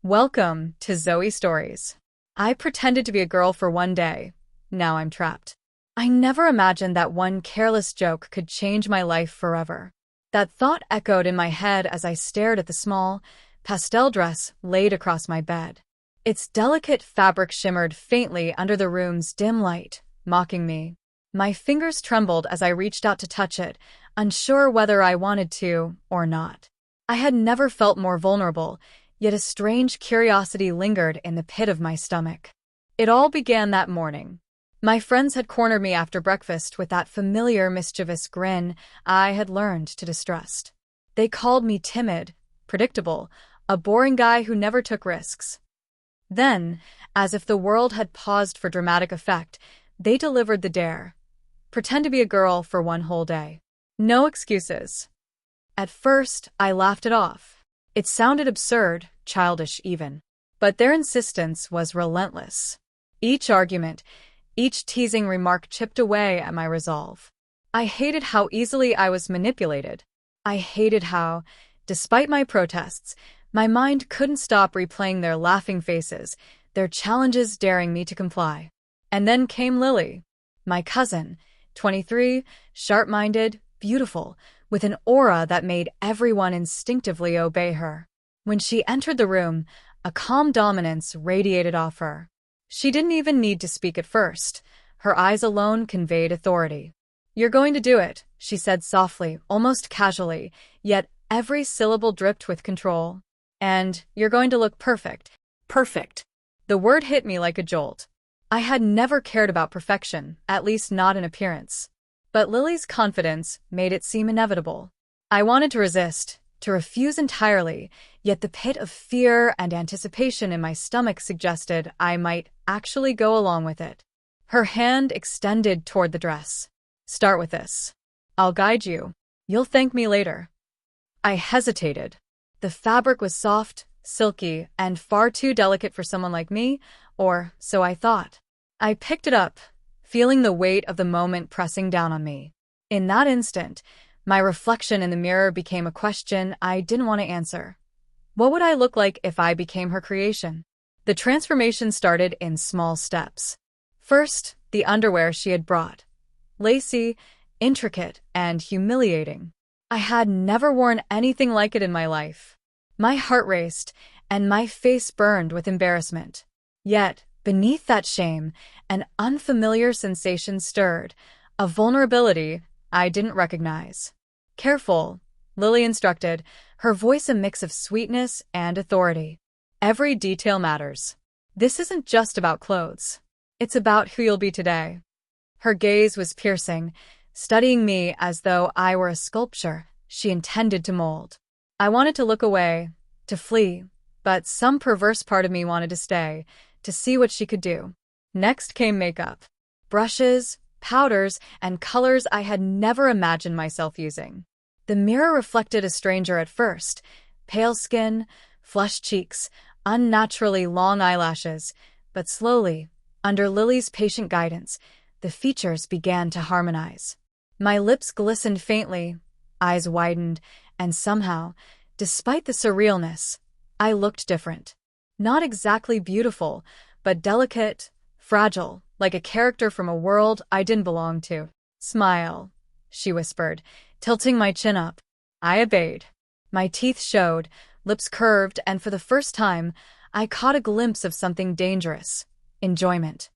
Welcome to Zoe Stories. I pretended to be a girl for one day. Now I'm trapped. I never imagined that one careless joke could change my life forever. That thought echoed in my head as I stared at the small, pastel dress laid across my bed. Its delicate fabric shimmered faintly under the room's dim light, mocking me. My fingers trembled as I reached out to touch it, unsure whether I wanted to or not. I had never felt more vulnerable, yet a strange curiosity lingered in the pit of my stomach. It all began that morning. My friends had cornered me after breakfast with that familiar mischievous grin I had learned to distrust. They called me timid, predictable, a boring guy who never took risks. Then, as if the world had paused for dramatic effect, they delivered the dare. Pretend to be a girl for one whole day. No excuses. At first, I laughed it off. It sounded absurd, childish even. But their insistence was relentless. Each argument, each teasing remark chipped away at my resolve. I hated how easily I was manipulated. I hated how, despite my protests, my mind couldn't stop replaying their laughing faces, their challenges daring me to comply. And then came Lily, my cousin, 23, sharp-minded, beautiful, with an aura that made everyone instinctively obey her. When she entered the room, a calm dominance radiated off her. She didn't even need to speak at first. Her eyes alone conveyed authority. "You're going to do it," she said softly, almost casually, yet every syllable dripped with control. "And you're going to look perfect." Perfect. The word hit me like a jolt. I had never cared about perfection, at least not in appearance. But Lily's confidence made it seem inevitable. I wanted to resist, to refuse entirely, yet the pit of fear and anticipation in my stomach suggested I might actually go along with it. Her hand extended toward the dress. "Start with this. I'll guide you. You'll thank me later." I hesitated. The fabric was soft, silky, and far too delicate for someone like me, or so I thought. I picked it up, feeling the weight of the moment pressing down on me. In that instant, my reflection in the mirror became a question I didn't want to answer. What would I look like if I became her creation? The transformation started in small steps. First, the underwear she had brought. Lacy, intricate, and humiliating. I had never worn anything like it in my life. My heart raced, and my face burned with embarrassment. Yet, beneath that shame, an unfamiliar sensation stirred, a vulnerability I didn't recognize. "Careful," Lily instructed, her voice a mix of sweetness and authority. "Every detail matters. This isn't just about clothes. It's about who you'll be today." Her gaze was piercing, studying me as though I were a sculpture she intended to mold. I wanted to look away, to flee, but some perverse part of me wanted to stay, to see what she could do. Next came makeup. Brushes, powders, and colors I had never imagined myself using. The mirror reflected a stranger at first. Pale skin, flushed cheeks, unnaturally long eyelashes, but slowly, under Lily's patient guidance, the features began to harmonize. My lips glistened faintly, eyes widened, and somehow, despite the surrealness, I looked different. Not exactly beautiful, but delicate, fragile, like a character from a world I didn't belong to. "Smile," she whispered, tilting my chin up. I obeyed. My teeth showed, lips curved, and for the first time, I caught a glimpse of something dangerous: enjoyment.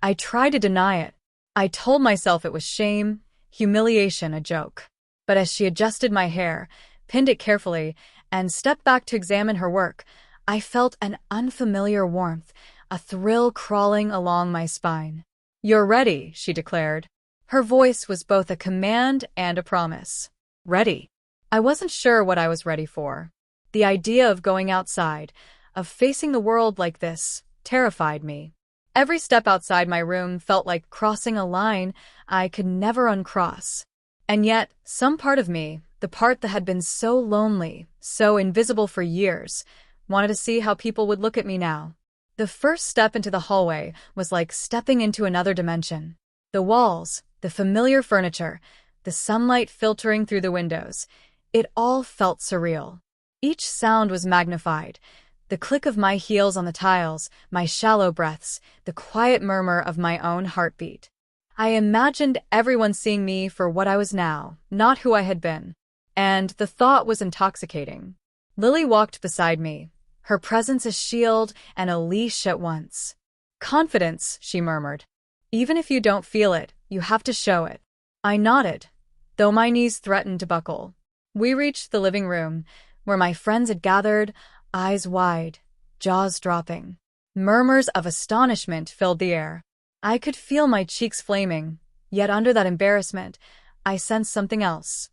I tried to deny it. I told myself it was shame, humiliation, a joke. But as she adjusted my hair, pinned it carefully, and stepped back to examine her work, I felt an unfamiliar warmth, a thrill crawling along my spine. "You're ready," she declared. Her voice was both a command and a promise. Ready. I wasn't sure what I was ready for. The idea of going outside, of facing the world like this, terrified me. Every step outside my room felt like crossing a line I could never uncross. And yet, some part of me, the part that had been so lonely, so invisible for years, wanted to see how people would look at me now. The first step into the hallway was like stepping into another dimension. The walls, the familiar furniture, the sunlight filtering through the windows, it all felt surreal. Each sound was magnified, The click of my heels on the tiles, my shallow breaths, the quiet murmur of my own heartbeat. I imagined everyone seeing me for what I was now, not who I had been. And the thought was intoxicating. Lily walked beside me, her presence a shield and a leash at once. "Confidence," she murmured. "Even if you don't feel it, you have to show it." I nodded, though my knees threatened to buckle. We reached the living room, where my friends had gathered, eyes wide, jaws dropping. Murmurs of astonishment filled the air. I could feel my cheeks flaming, yet under that embarrassment, I sensed something else.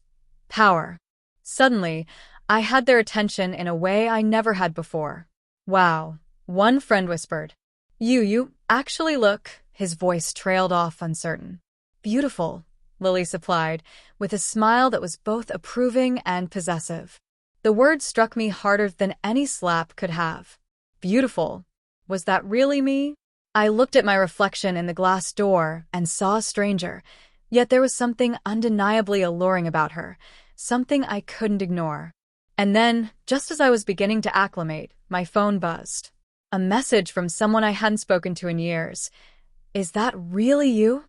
Power. Suddenly, I had their attention in a way I never had before. "Wow," one friend whispered. You actually look," his voice trailed off uncertain. "Beautiful," Lily supplied, with a smile that was both approving and possessive. The word struck me harder than any slap could have. Beautiful. Was that really me? I looked at my reflection in the glass door and saw a stranger, yet there was something undeniably alluring about her, something I couldn't ignore. And then, just as I was beginning to acclimate, my phone buzzed. A message from someone I hadn't spoken to in years. "Is that really you?"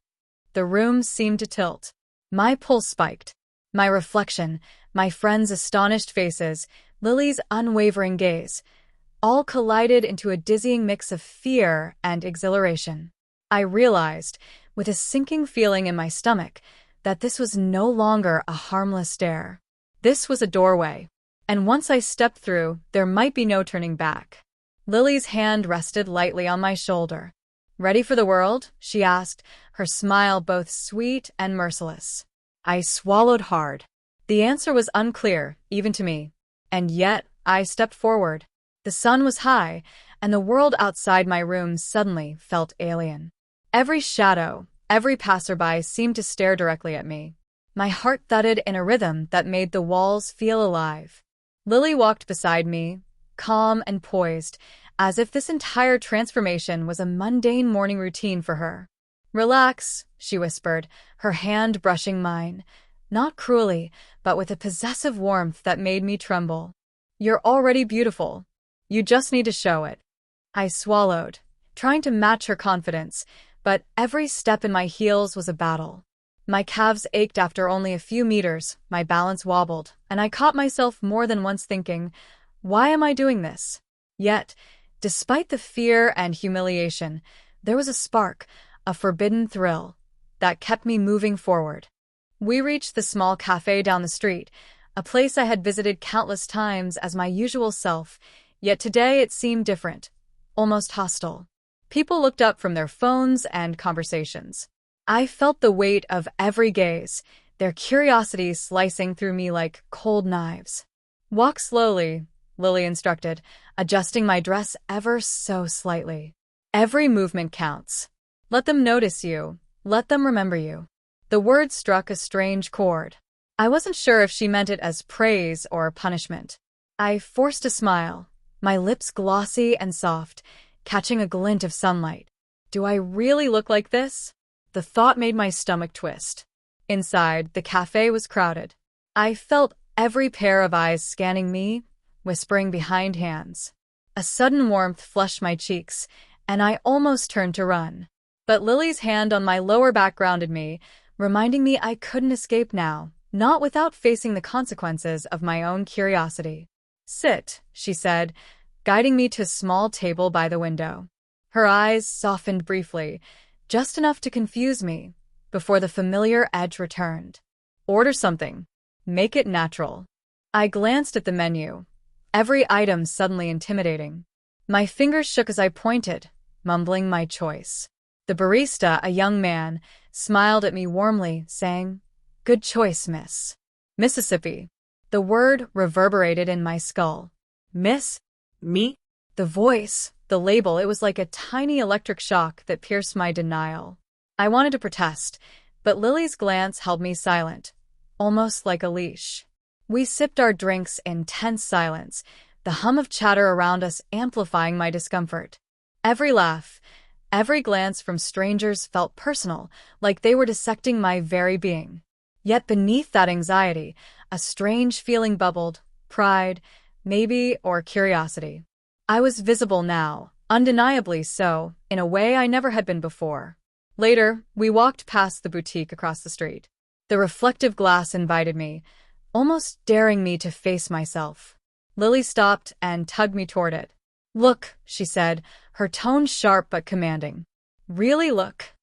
The room seemed to tilt. My pulse spiked. My reflection, my friends' astonished faces, Lily's unwavering gaze, all collided into a dizzying mix of fear and exhilaration. I realized, with a sinking feeling in my stomach, that this was no longer a harmless stare. This was a doorway, and once I stepped through, there might be no turning back. Lily's hand rested lightly on my shoulder. "Ready for the world?" she asked, her smile both sweet and merciless. I swallowed hard. The answer was unclear, even to me. And yet, I stepped forward. The sun was high, and the world outside my room suddenly felt alien. Every shadow, every passerby seemed to stare directly at me. My heart thudded in a rhythm that made the walls feel alive. Lily walked beside me, calm and poised, as if this entire transformation was a mundane morning routine for her. "Relax," she whispered, her hand brushing mine, not cruelly, but with a possessive warmth that made me tremble. "You're already beautiful. You just need to show it." I swallowed, trying to match her confidence, but every step in my heels was a battle. My calves ached after only a few meters, my balance wobbled, and I caught myself more than once thinking, why am I doing this? Yet, despite the fear and humiliation, there was a spark, a forbidden thrill, that kept me moving forward. We reached the small cafe down the street, a place I had visited countless times as my usual self, yet today it seemed different, almost hostile. People looked up from their phones and conversations. I felt the weight of every gaze, their curiosity slicing through me like cold knives. "Walk slowly," Lily instructed, adjusting my dress ever so slightly. "Every movement counts. Let them notice you. Let them remember you." The words struck a strange chord. I wasn't sure if she meant it as praise or punishment. I forced a smile, my lips glossy and soft, catching a glint of sunlight. Do I really look like this? The thought made my stomach twist. Inside, the cafe was crowded. I felt every pair of eyes scanning me, whispering behind hands. A sudden warmth flushed my cheeks, and I almost turned to run. But Lily's hand on my lower back grounded me, reminding me I couldn't escape now, not without facing the consequences of my own curiosity. "Sit," she said, guiding me to a small table by the window. Her eyes softened briefly, just enough to confuse me, before the familiar edge returned. "Order something. Make it natural." I glanced at the menu, every item suddenly intimidating. My fingers shook as I pointed, mumbling my choice. The barista, a young man, smiled at me warmly, saying, "Good choice, miss." Mississippi. The word reverberated in my skull. "Miss? Me?" The voice, the label, it was like a tiny electric shock that pierced my denial. I wanted to protest, but Lily's glance held me silent, almost like a leash. We sipped our drinks in tense silence, the hum of chatter around us amplifying my discomfort. Every laugh, every glance from strangers felt personal, like they were dissecting my very being. Yet beneath that anxiety, a strange feeling bubbled, pride, maybe, or curiosity. I was visible now, undeniably so, in a way I never had been before. Later, we walked past the boutique across the street. The reflective glass invited me, almost daring me to face myself. Lily stopped and tugged me toward it. "Look," she said, her tone sharp but commanding. "Really look."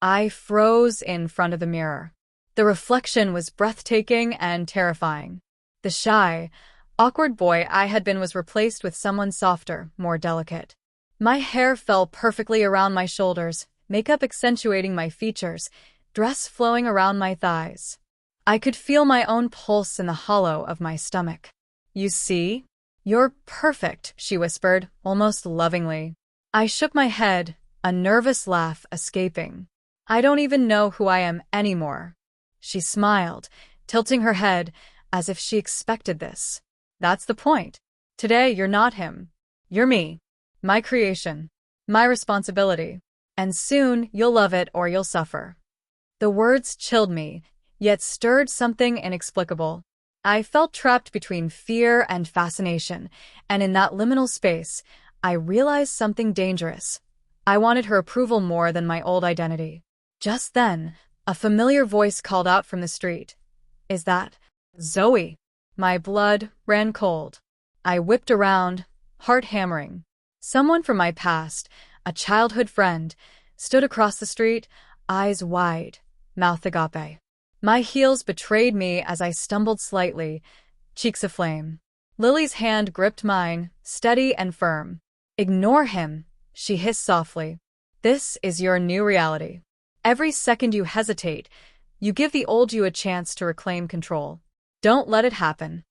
I froze in front of the mirror. The reflection was breathtaking and terrifying. The shy, awkward boy I had been was replaced with someone softer, more delicate. My hair fell perfectly around my shoulders, makeup accentuating my features, dress flowing around my thighs. I could feel my own pulse in the hollow of my stomach. "You see? You're perfect," she whispered, almost lovingly. I shook my head, a nervous laugh escaping. "I don't even know who I am anymore." She smiled, tilting her head, as if she expected this. "That's the point. Today you're not him. You're me. My creation. My responsibility. And soon you'll love it or you'll suffer." The words chilled me, yet stirred something inexplicable. I felt trapped between fear and fascination, and in that liminal space, I realized something dangerous. I wanted her approval more than my old identity. Just then, a familiar voice called out from the street. "Is that Zoe?" My blood ran cold. I whipped around, heart hammering. Someone from my past, a childhood friend, stood across the street, eyes wide, mouth agape. My heels betrayed me as I stumbled slightly, cheeks aflame. Lily's hand gripped mine, steady and firm. "Ignore him," she hissed softly. "This is your new reality. Every second you hesitate, you give the old you a chance to reclaim control. Don't let it happen."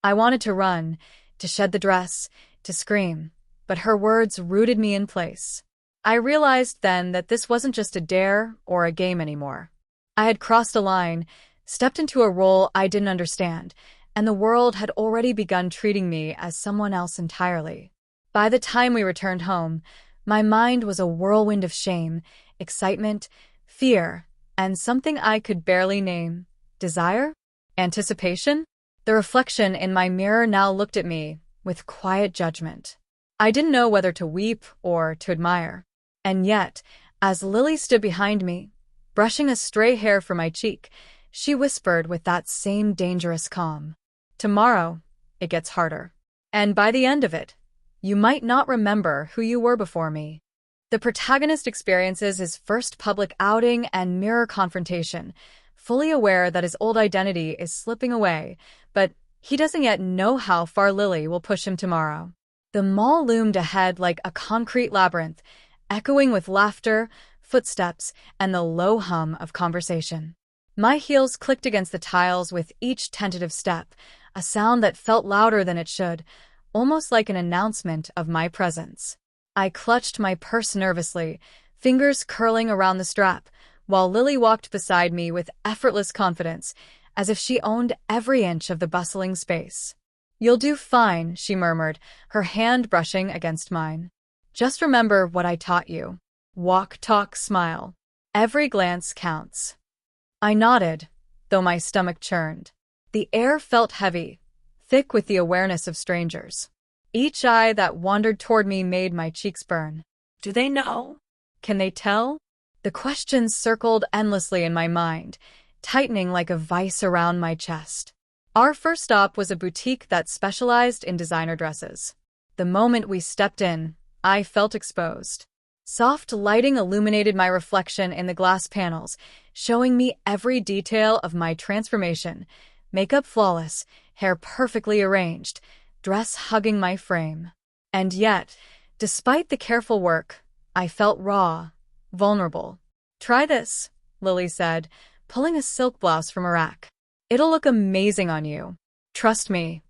I wanted to run, to shed the dress, to scream, but her words rooted me in place. I realized then that this wasn't just a dare or a game anymore. I had crossed a line, stepped into a role I didn't understand, and the world had already begun treating me as someone else entirely. By the time we returned home, my mind was a whirlwind of shame, excitement, fear, and something I could barely name. Desire? Anticipation? The reflection in my mirror now looked at me with quiet judgment. I didn't know whether to weep or to admire. And yet, as Lily stood behind me, brushing a stray hair from my cheek, she whispered with that same dangerous calm. "Tomorrow, it gets harder. And by the end of it, you might not remember who you were before me." The protagonist experiences his first public outing and mirror confrontation, fully aware that his old identity is slipping away, but he doesn't yet know how far Lily will push him tomorrow. The mall loomed ahead like a concrete labyrinth, echoing with laughter, footsteps, and the low hum of conversation. My heels clicked against the tiles with each tentative step, a sound that felt louder than it should, almost like an announcement of my presence. I clutched my purse nervously, fingers curling around the strap, while Lily walked beside me with effortless confidence, as if she owned every inch of the bustling space. "You'll do fine," she murmured, her hand brushing against mine. "Just remember what I taught you. Walk, talk, smile. Every glance counts." I nodded, though my stomach churned. The air felt heavy, thick with the awareness of strangers. Each eye that wandered toward me made my cheeks burn. Do they know? Can they tell? The questions circled endlessly in my mind, tightening like a vice around my chest. Our first stop was a boutique that specialized in designer dresses. The moment we stepped in, I felt exposed. Soft lighting illuminated my reflection in the glass panels, showing me every detail of my transformation. Makeup flawless, hair perfectly arranged, dress hugging my frame. And yet, despite the careful work, I felt raw, vulnerable. "Try this," Lily said, pulling a silk blouse from a rack. "It'll look amazing on you. Trust me."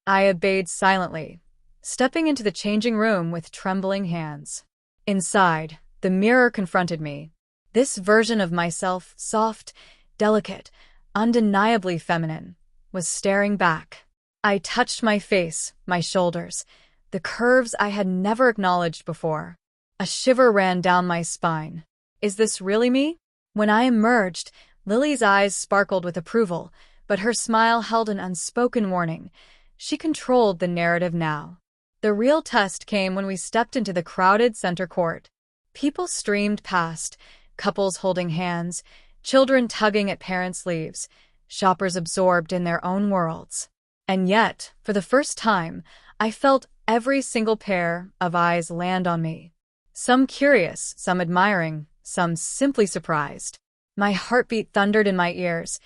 I obeyed silently, stepping into the changing room with trembling hands. Inside, the mirror confronted me. This version of myself, soft, delicate, undeniably feminine, was staring back. I touched my face, my shoulders, the curves I had never acknowledged before. A shiver ran down my spine. Is this really me? When I emerged, Lily's eyes sparkled with approval, but her smile held an unspoken warning. She controlled the narrative now. The real test came when we stepped into the crowded center court. People streamed past, couples holding hands, children tugging at parents' sleeves, shoppers absorbed in their own worlds. And yet, for the first time, I felt every single pair of eyes land on me. Some curious, some admiring, some simply surprised. My heartbeat thundered in my ears,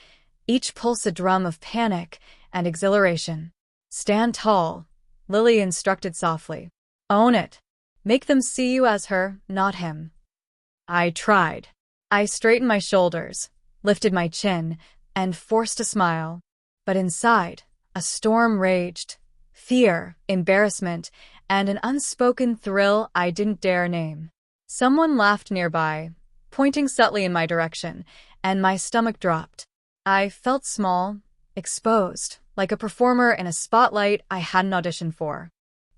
each pulse a drum of panic and exhilaration. "Stand tall," Lily instructed softly. "Own it. Make them see you as her, not him." I tried. I straightened my shoulders, lifted my chin, and forced a smile. But inside, a storm raged. Fear, embarrassment, and an unspoken thrill I didn't dare name. Someone laughed nearby, pointing subtly in my direction, and my stomach dropped. I felt small, exposed, like a performer in a spotlight I hadn't auditioned for.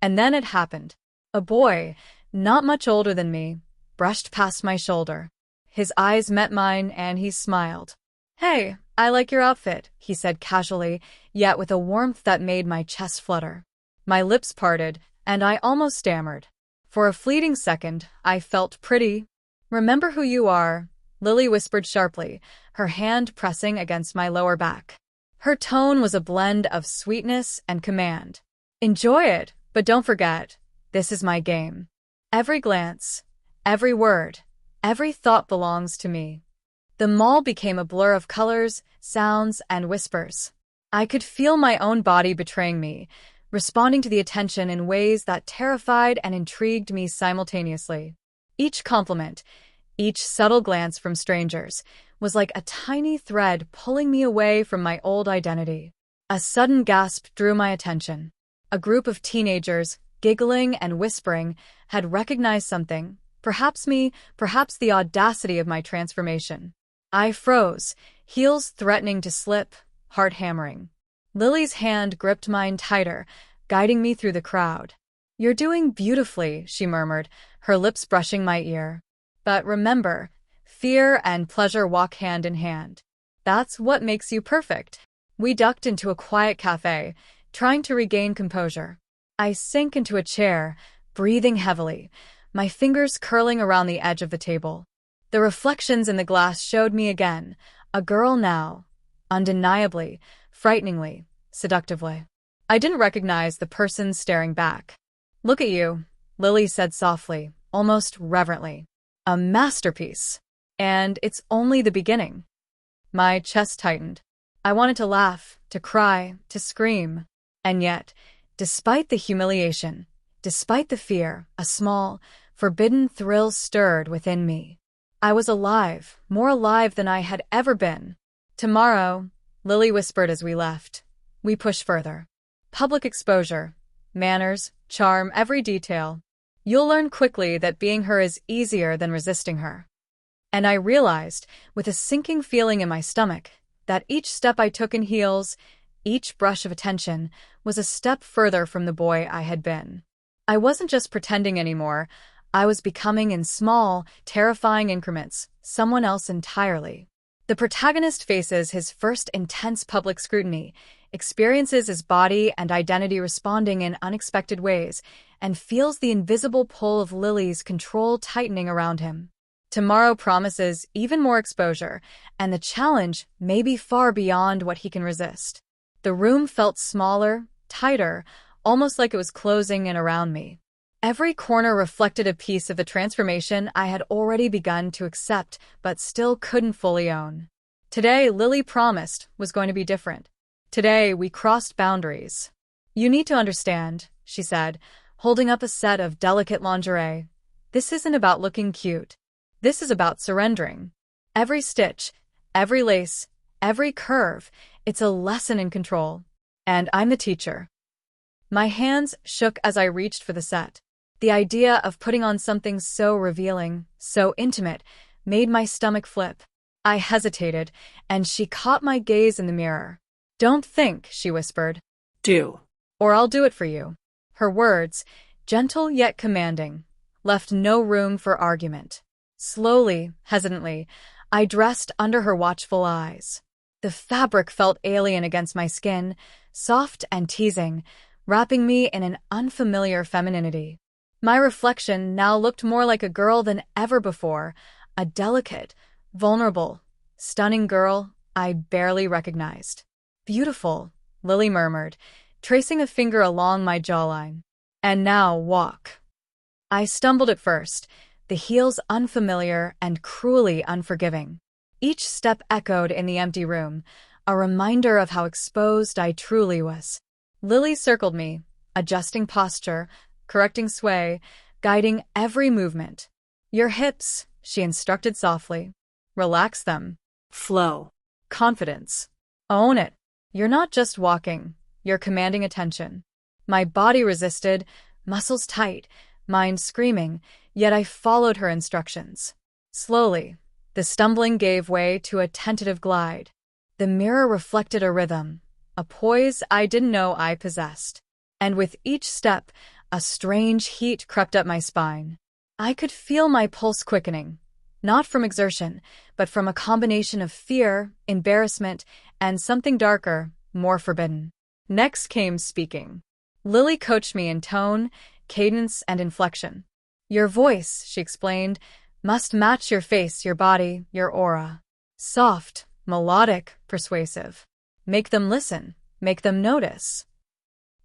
And then it happened. A boy, not much older than me, brushed past my shoulder. His eyes met mine and he smiled. "Hey, I like your outfit," he said casually, yet with a warmth that made my chest flutter. My lips parted, and I almost stammered. For a fleeting second, I felt pretty. "Remember who you are," Lily whispered sharply, her hand pressing against my lower back. Her tone was a blend of sweetness and command. "Enjoy it, but don't forget, this is my game. Every glance, every word, every thought belongs to me." The mall became a blur of colors, sounds, and whispers. I could feel my own body betraying me, responding to the attention in ways that terrified and intrigued me simultaneously. Each compliment, each subtle glance from strangers, was like a tiny thread pulling me away from my old identity. A sudden gasp drew my attention. A group of teenagers, giggling and whispering, had recognized something, perhaps me, perhaps the audacity of my transformation. I froze, heels threatening to slip, heart hammering. Lily's hand gripped mine tighter, guiding me through the crowd. "You're doing beautifully," she murmured, her lips brushing my ear. "But remember, fear and pleasure walk hand in hand. That's what makes you perfect." We ducked into a quiet cafe, trying to regain composure. I sank into a chair, breathing heavily, my fingers curling around the edge of the table. The reflections in the glass showed me again, a girl now, undeniably, frighteningly, seductively. I didn't recognize the person staring back. "Look at you," Lily said softly, almost reverently. "A masterpiece. And it's only the beginning." My chest tightened. I wanted to laugh, to cry, to scream. And yet, despite the humiliation, despite the fear, a small, forbidden thrill stirred within me. I was alive, more alive than I had ever been. "Tomorrow," Lily whispered as we left, "we push further. Public exposure, manners, charm, every detail. You'll learn quickly that being her is easier than resisting her." And I realized, with a sinking feeling in my stomach, that each step I took in heels, each brush of attention, was a step further from the boy I had been. I wasn't just pretending anymore. I was becoming, in small, terrifying increments, someone else entirely. The protagonist faces his first intense public scrutiny, experiences his body and identity responding in unexpected ways, and feels the invisible pull of Lily's control tightening around him. Tomorrow promises even more exposure, and the challenge may be far beyond what he can resist. The room felt smaller, tighter, almost like it was closing in around me. Every corner reflected a piece of the transformation I had already begun to accept but still couldn't fully own. Today, Lily promised, was going to be different. Today, we crossed boundaries. "You need to understand," she said, holding up a set of delicate lingerie. "This isn't about looking cute. This is about surrendering. Every stitch, every lace, every curve, it's a lesson in control. And I'm the teacher." My hands shook as I reached for the set. The idea of putting on something so revealing, so intimate, made my stomach flip. I hesitated, and she caught my gaze in the mirror. "Don't think," she whispered. "Do. "Or I'll do it for you." Her words, gentle yet commanding, left no room for argument. Slowly, hesitantly, I dressed under her watchful eyes. The fabric felt alien against my skin, soft and teasing, wrapping me in an unfamiliar femininity. My reflection now looked more like a girl than ever before, a delicate, vulnerable, stunning girl I barely recognized. Beautiful, Lily murmured, tracing a finger along my jawline. And now walk. I stumbled at first, the heels unfamiliar and cruelly unforgiving. Each step echoed in the empty room, a reminder of how exposed I truly was. Lily circled me, adjusting posture, correcting sway, guiding every movement. Your hips, she instructed softly. Relax them. Flow. Confidence. Own it. You're not just walking, you're commanding attention. My body resisted, muscles tight, mind screaming, yet I followed her instructions. Slowly, the stumbling gave way to a tentative glide. The mirror reflected a rhythm, a poise I didn't know I possessed. And with each step, a strange heat crept up my spine. I could feel my pulse quickening, not from exertion, but from a combination of fear, embarrassment, and something darker, more forbidden. Next came speaking. Lily coached me in tone, cadence, and inflection. Your voice, she explained, must match your face, your body, your aura. Soft, melodic, persuasive. Make them listen, make them notice.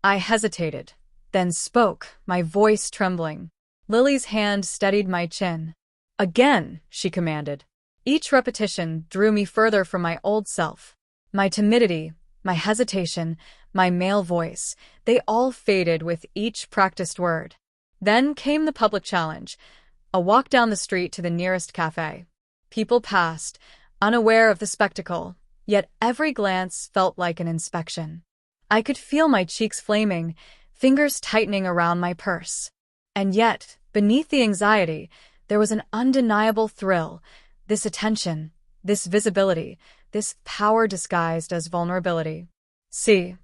I hesitated, then spoke, my voice trembling. Lily's hand steadied my chin. Again, she commanded. Each repetition drew me further from my old self. My timidity, my hesitation, my male voice, they all faded with each practiced word. Then came the public challenge, a walk down the street to the nearest cafe. People passed, unaware of the spectacle, yet every glance felt like an inspection. I could feel my cheeks flaming, fingers tightening around my purse. And yet, beneath the anxiety, there was an undeniable thrill, this attention, this visibility, this power disguised as vulnerability. See,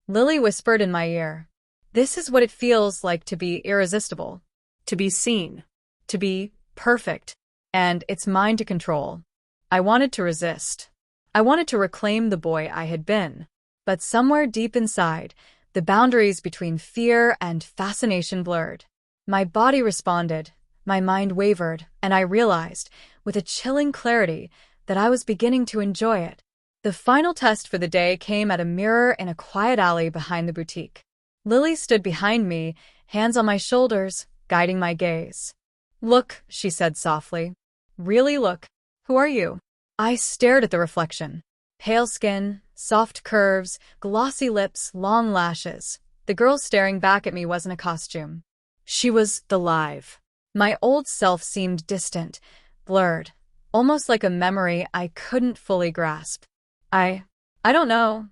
Lily whispered in my ear. This is what it feels like to be irresistible, to be seen, to be perfect, and it's mine to control. I wanted to resist. I wanted to reclaim the boy I had been. But somewhere deep inside, the boundaries between fear and fascination blurred. My body responded, my mind wavered, and I realized, with a chilling clarity, that I was beginning to enjoy it. The final test for the day came at a mirror in a quiet alley behind the boutique. Lily stood behind me, hands on my shoulders, guiding my gaze. Look, she said softly. Really look. Who are you? I stared at the reflection. Pale skin, soft curves, glossy lips, long lashes. The girl staring back at me wasn't a costume. She was alive. My old self seemed distant, blurred, almost like a memory I couldn't fully grasp. I don't know,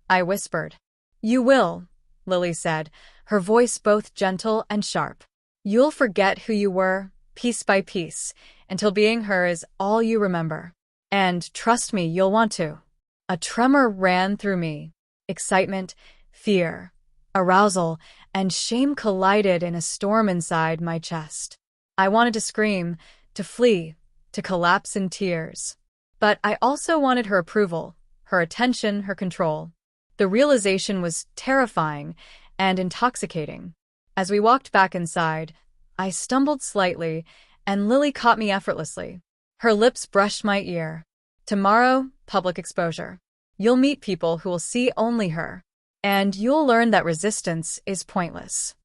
I whispered. You will, Lily said, her voice both gentle and sharp. You'll forget who you were, piece by piece, until being her is all you remember. And trust me, you'll want to. A tremor ran through me. Excitement, fear, arousal, and shame collided in a storm inside my chest. I wanted to scream, to flee, to collapse in tears. But I also wanted her approval, her attention, her control. The realization was terrifying and intoxicating. As we walked back inside, I stumbled slightly, and Lily caught me effortlessly. Her lips brushed my ear. Tomorrow, public exposure. You'll meet people who will see only her, and you'll learn that resistance is pointless.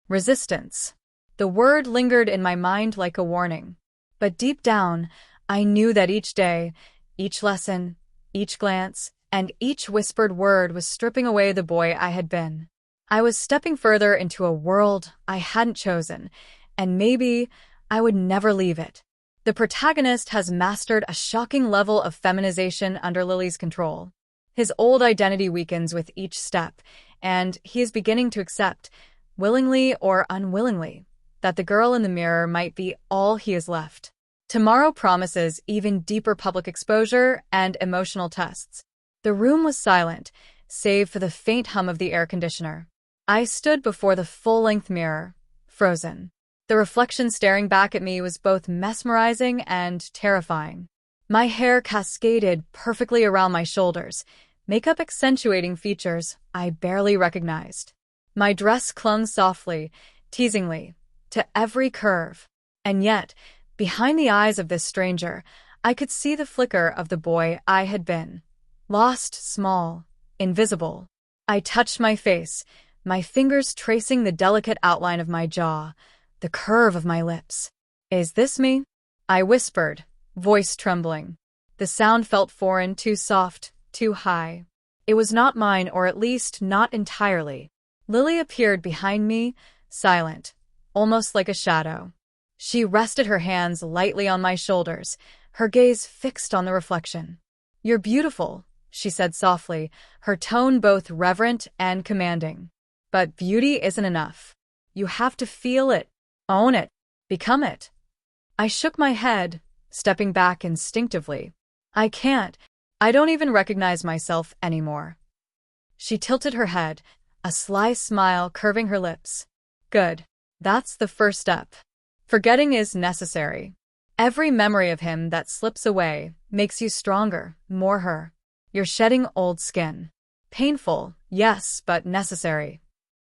Resistance. The word lingered in my mind like a warning. But deep down, I knew that each day, each lesson, each glance, and each whispered word was stripping away the boy I had been. I was stepping further into a world I hadn't chosen, and maybe I would never leave it. The protagonist has mastered a shocking level of feminization under Lily's control. His old identity weakens with each step, and he is beginning to accept, willingly or unwillingly, that the girl in the mirror might be all he is left. Tomorrow promises even deeper public exposure and emotional tests. The room was silent, save for the faint hum of the air conditioner. I stood before the full-length mirror, frozen. The reflection staring back at me was both mesmerizing and terrifying. My hair cascaded perfectly around my shoulders, makeup accentuating features I barely recognized. My dress clung softly, teasingly, to every curve. And yet, behind the eyes of this stranger, I could see the flicker of the boy I had been. Lost, small, invisible. I touched my face, my fingers tracing the delicate outline of my jaw, the curve of my lips. "Is this me?" I whispered, voice trembling. The sound felt foreign, too soft, too high. It was not mine, or at least not entirely. Lily appeared behind me, silent, almost like a shadow. She rested her hands lightly on my shoulders, her gaze fixed on the reflection. "You're beautiful," she said softly, her tone both reverent and commanding. "But beauty isn't enough. You have to feel it, own it, become it." I shook my head, stepping back instinctively. "I can't. I don't even recognize myself anymore." She tilted her head, a sly smile curving her lips. "Good. That's the first step. Forgetting is necessary. Every memory of him that slips away makes you stronger, more her. You're shedding old skin. Painful, yes, but necessary."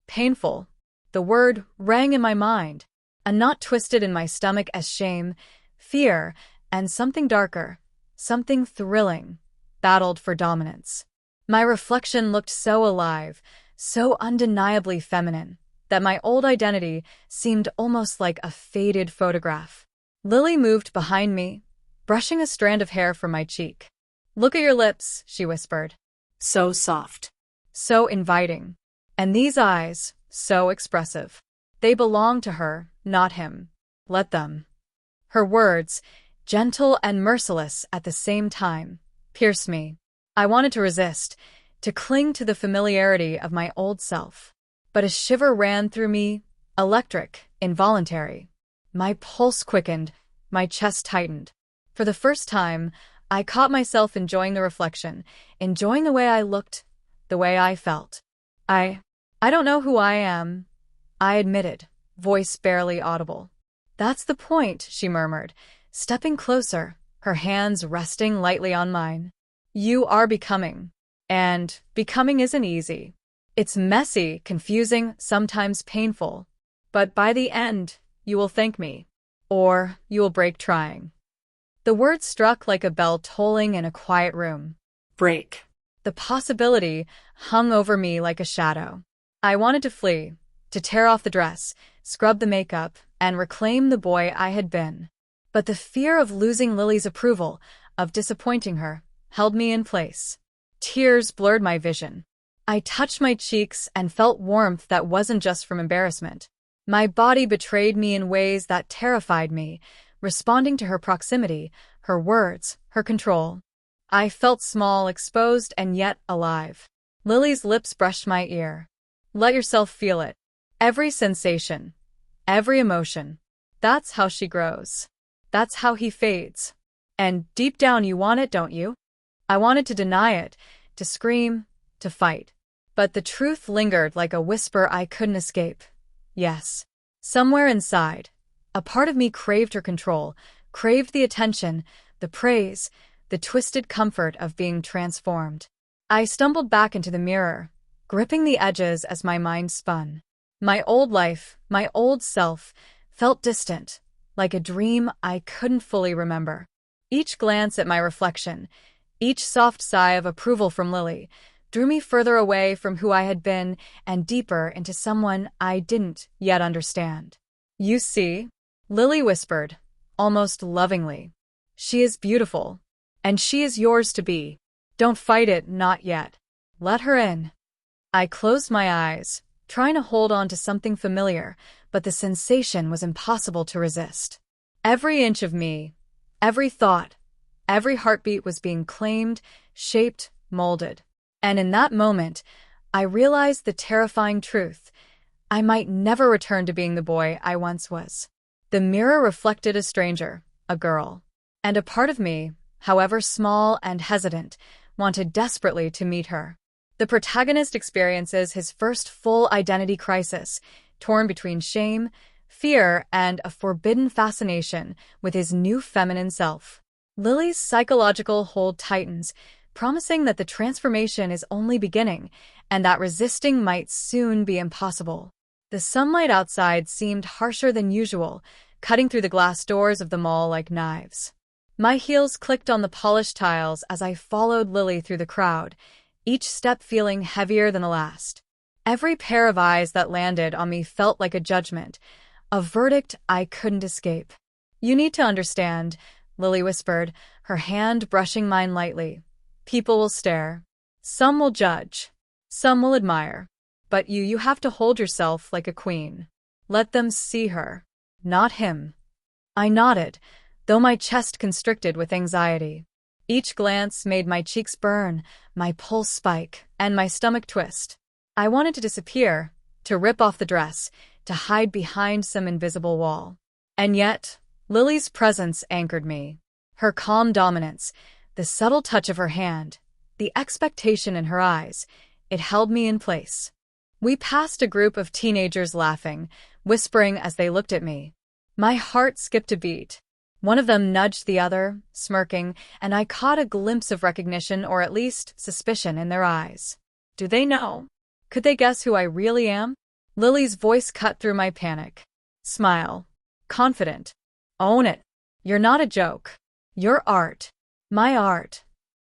Painful. The word rang in my mind, a knot twisted in my stomach as shame, fear, and something darker, something thrilling, battled for dominance. My reflection looked so alive, so undeniably feminine, that my old identity seemed almost like a faded photograph. Lily moved behind me, brushing a strand of hair from my cheek. "Look at your lips," she whispered. "So soft. So inviting. And these eyes, so expressive. They belong to her, not him. Let them." Her words, gentle and merciless at the same time, pierced me. I wanted to resist, to cling to the familiarity of my old self. But a shiver ran through me, electric, involuntary. My pulse quickened, my chest tightened. For the first time, I caught myself enjoying the reflection, enjoying the way I looked, the way I felt. I don't know who I am," I admitted, voice barely audible. "That's the point," she murmured, stepping closer, her hands resting lightly on mine. "You are becoming. And becoming isn't easy. It's messy, confusing, sometimes painful. But by the end, you will thank me. Or you will break trying." The word struck like a bell tolling in a quiet room. Break. The possibility hung over me like a shadow. I wanted to flee, to tear off the dress, scrub the makeup, and reclaim the boy I had been. But the fear of losing Lily's approval, of disappointing her, held me in place. Tears blurred my vision. I touched my cheeks and felt warmth that wasn't just from embarrassment. My body betrayed me in ways that terrified me, responding to her proximity, her words, her control. I felt small, exposed, and yet alive. Lily's lips brushed my ear. "Let yourself feel it. Every sensation. Every emotion. That's how she grows. That's how he fades. And deep down you want it, don't you?" I wanted to deny it, to scream, to fight. But the truth lingered like a whisper I couldn't escape. Yes. Somewhere inside, a part of me craved her control, craved the attention, the praise, the twisted comfort of being transformed. I stumbled back into the mirror, gripping the edges as my mind spun. My old life, my old self, felt distant, like a dream I couldn't fully remember. Each glance at my reflection, each soft sigh of approval from Lily, drew me further away from who I had been and deeper into someone I didn't yet understand. "You see," Lily whispered, almost lovingly. "She is beautiful, and she is yours to be. Don't fight it, not yet. Let her in." I closed my eyes, trying to hold on to something familiar, but the sensation was impossible to resist. Every inch of me, every thought, every heartbeat was being claimed, shaped, molded. And in that moment, I realized the terrifying truth. I might never return to being the boy I once was. The mirror reflected a stranger, a girl. And a part of me, however small and hesitant, wanted desperately to meet her. The protagonist experiences his first full identity crisis, torn between shame, fear, and a forbidden fascination with his new feminine self. Lily's psychological hold tightens, promising that the transformation is only beginning, and that resisting might soon be impossible. The sunlight outside seemed harsher than usual, cutting through the glass doors of the mall like knives. My heels clicked on the polished tiles as I followed Lily through the crowd, each step feeling heavier than the last. Every pair of eyes that landed on me felt like a judgment, a verdict I couldn't escape. "You need to understand," Lily whispered, her hand brushing mine lightly. "People will stare. Some will judge. Some will admire. But you have to hold yourself like a queen. Let them see her, not him." I nodded, though my chest constricted with anxiety. Each glance made my cheeks burn, my pulse spike, and my stomach twist. I wanted to disappear, to rip off the dress, to hide behind some invisible wall. And yet, Lily's presence anchored me. Her calm dominance, the subtle touch of her hand, the expectation in her eyes, it held me in place. We passed a group of teenagers laughing, whispering as they looked at me. My heart skipped a beat. One of them nudged the other, smirking, and I caught a glimpse of recognition or at least suspicion in their eyes. Do they know? Could they guess who I really am? Lily's voice cut through my panic. Smile. Confident. Own it. You're not a joke. You're art. My art.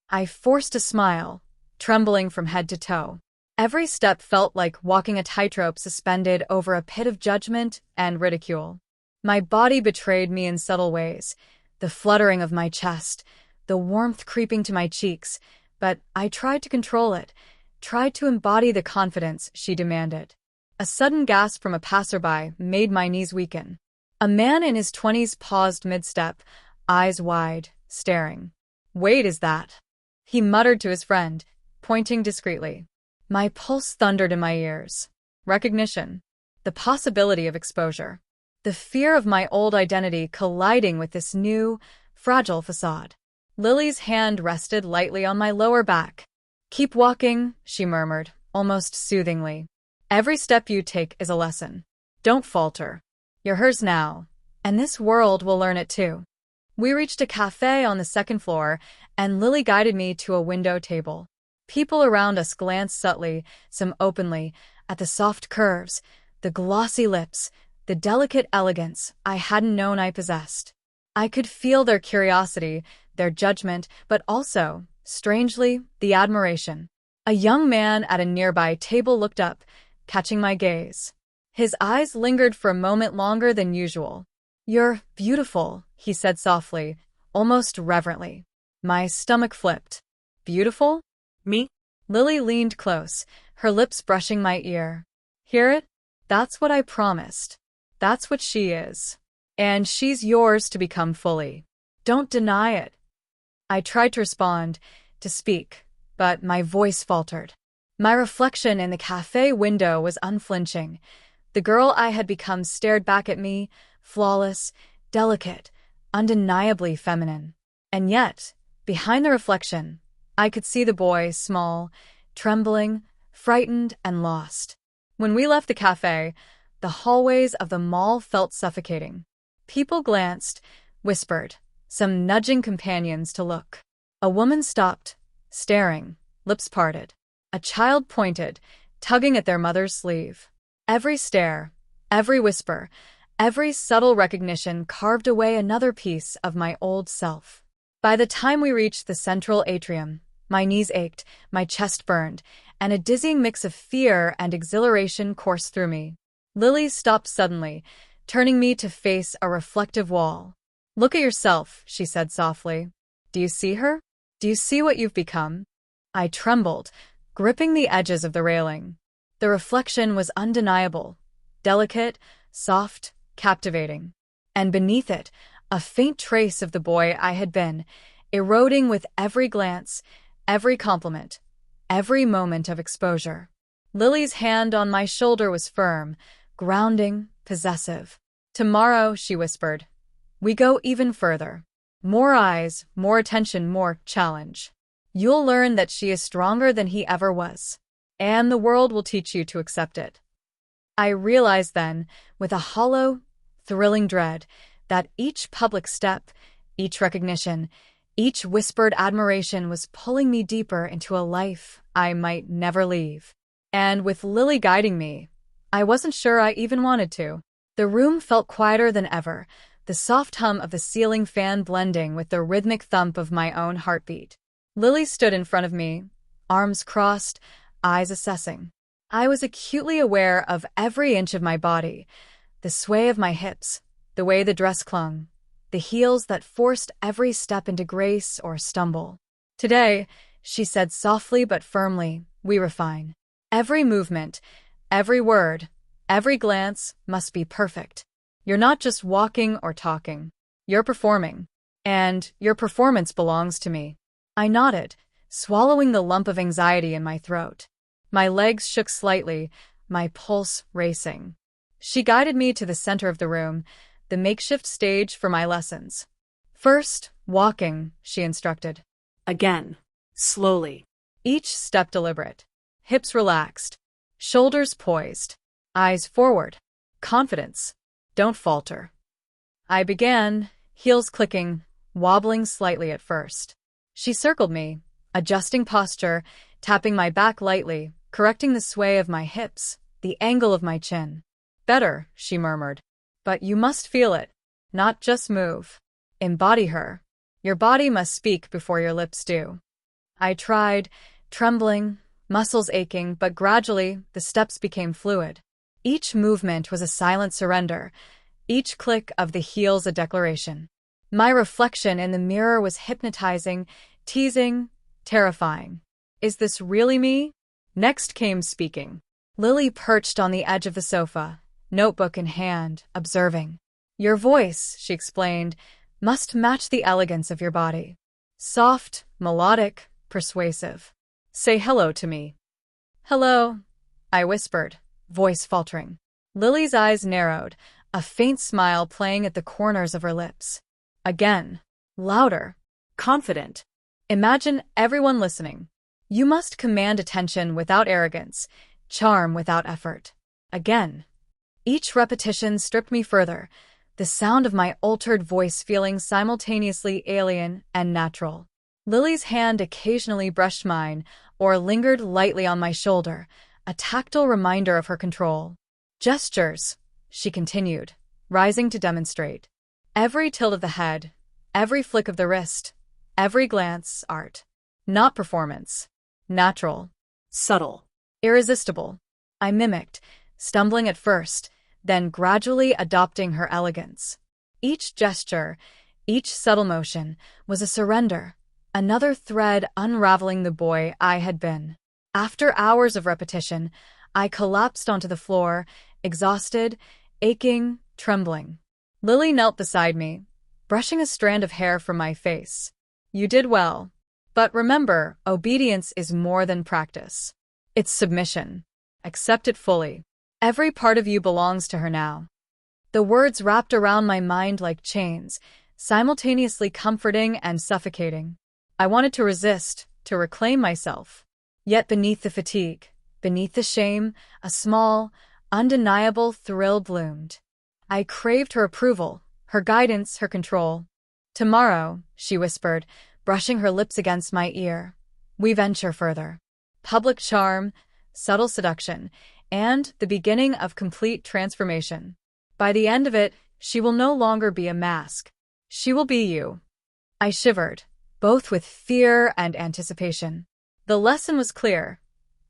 I forced a smile, trembling from head to toe. Every step felt like walking a tightrope suspended over a pit of judgment and ridicule. My body betrayed me in subtle ways, the fluttering of my chest, the warmth creeping to my cheeks, but I tried to control it, tried to embody the confidence she demanded. A sudden gasp from a passerby made my knees weaken. A man in his 20s paused mid-step, eyes wide, staring. "Wait, is that?" he muttered to his friend, pointing discreetly. My pulse thundered in my ears. Recognition. The possibility of exposure. The fear of my old identity colliding with this new, fragile facade. Lily's hand rested lightly on my lower back. "Keep walking," she murmured, almost soothingly. "Every step you take is a lesson. Don't falter. You're hers now, and this world will learn it too." We reached a cafe on the second floor, and Lily guided me to a window table. People around us glanced subtly, some openly, at the soft curves, the glossy lips, the delicate elegance I hadn't known I possessed. I could feel their curiosity, their judgment, but also, strangely, the admiration. A young man at a nearby table looked up, catching my gaze. His eyes lingered for a moment longer than usual. "You're beautiful," he said softly, almost reverently. My stomach flipped. "Beautiful? Me?" Lily leaned close, her lips brushing my ear. "Hear it? That's what I promised. That's what she is. And she's yours to become fully. Don't deny it." I tried to respond, to speak, but my voice faltered. My reflection in the cafe window was unflinching. The girl I had become stared back at me, flawless, delicate, undeniably feminine. And yet, behind the reflection, I could see the boy, small, trembling, frightened, and lost. When we left the cafe, the hallways of the mall felt suffocating. People glanced, whispered, some nudging companions to look. A woman stopped, staring, lips parted. A child pointed, tugging at their mother's sleeve. Every stare, every whisper, every subtle recognition carved away another piece of my old self. By the time we reached the central atrium, my knees ached, my chest burned, and a dizzying mix of fear and exhilaration coursed through me. Lily stopped suddenly, turning me to face a reflective wall. "Look at yourself," she said softly. "Do you see her? Do you see what you've become?" I trembled, gripping the edges of the railing. The reflection was undeniable, delicate, soft, captivating. And beneath it, a faint trace of the boy I had been, eroding with every glance, every compliment, every moment of exposure. Lily's hand on my shoulder was firm, grounding, possessive. "Tomorrow," she whispered, "we go even further. More eyes, more attention, more challenge. You'll learn that she is stronger than he ever was, and the world will teach you to accept it." I realized then, with a hollow, thrilling dread, that each public step, each recognition, each whispered admiration was pulling me deeper into a life I might never leave. And with Lily guiding me, I wasn't sure I even wanted to. The room felt quieter than ever, the soft hum of the ceiling fan blending with the rhythmic thump of my own heartbeat. Lily stood in front of me, arms crossed, eyes assessing. I was acutely aware of every inch of my body, the sway of my hips, the way the dress clung, the heels that forced every step into grace or stumble. Today, she said softly but firmly, we refine. Every movement, every word, every glance must be perfect. You're not just walking or talking. You're performing. And your performance belongs to me. I nodded, swallowing the lump of anxiety in my throat. My legs shook slightly, my pulse racing. She guided me to the center of the room, the makeshift stage for my lessons. First, walking, she instructed. Again, slowly. Each step deliberate. Hips relaxed. Shoulders poised. Eyes forward. Confidence. Don't falter. I began, heels clicking, wobbling slightly at first. She circled me, adjusting posture, tapping my back lightly, correcting the sway of my hips, the angle of my chin. Better, she murmured. But you must feel it, not just move. Embody her. Your body must speak before your lips do. I tried, trembling, muscles aching, but gradually the steps became fluid. Each movement was a silent surrender, each click of the heels a declaration. My reflection in the mirror was hypnotizing, teasing, terrifying. Is this really me? Next came speaking. Lily perched on the edge of the sofa, notebook in hand, observing. Your voice, she explained, must match the elegance of your body. Soft, melodic, persuasive. Say hello to me. Hello, I whispered, voice faltering. Lily's eyes narrowed, a faint smile playing at the corners of her lips. Again, louder, confident. Imagine everyone listening. You must command attention without arrogance, charm without effort. Again. Each repetition stripped me further, the sound of my altered voice feeling simultaneously alien and natural. Lily's hand occasionally brushed mine or lingered lightly on my shoulder, a tactile reminder of her control. Gestures, she continued, rising to demonstrate. Every tilt of the head, every flick of the wrist, every glance, art. Not performance. Natural. Subtle. Irresistible. I mimicked, stumbling at first, then gradually adopting her elegance. Each gesture, each subtle motion, was a surrender, another thread unraveling the boy I had been. After hours of repetition, I collapsed onto the floor, exhausted, aching, trembling. Lily knelt beside me, brushing a strand of hair from my face. You did well. But remember, obedience is more than practice. It's submission. Accept it fully. Every part of you belongs to her now. The words wrapped around my mind like chains, simultaneously comforting and suffocating. I wanted to resist, to reclaim myself. Yet beneath the fatigue, beneath the shame, a small, undeniable thrill bloomed. I craved her approval, her guidance, her control. Tomorrow, she whispered, brushing her lips against my ear, we venture further. Public charm, subtle seduction, and the beginning of complete transformation. By the end of it, she will no longer be a mask. She will be you. I shivered, both with fear and anticipation. The lesson was clear.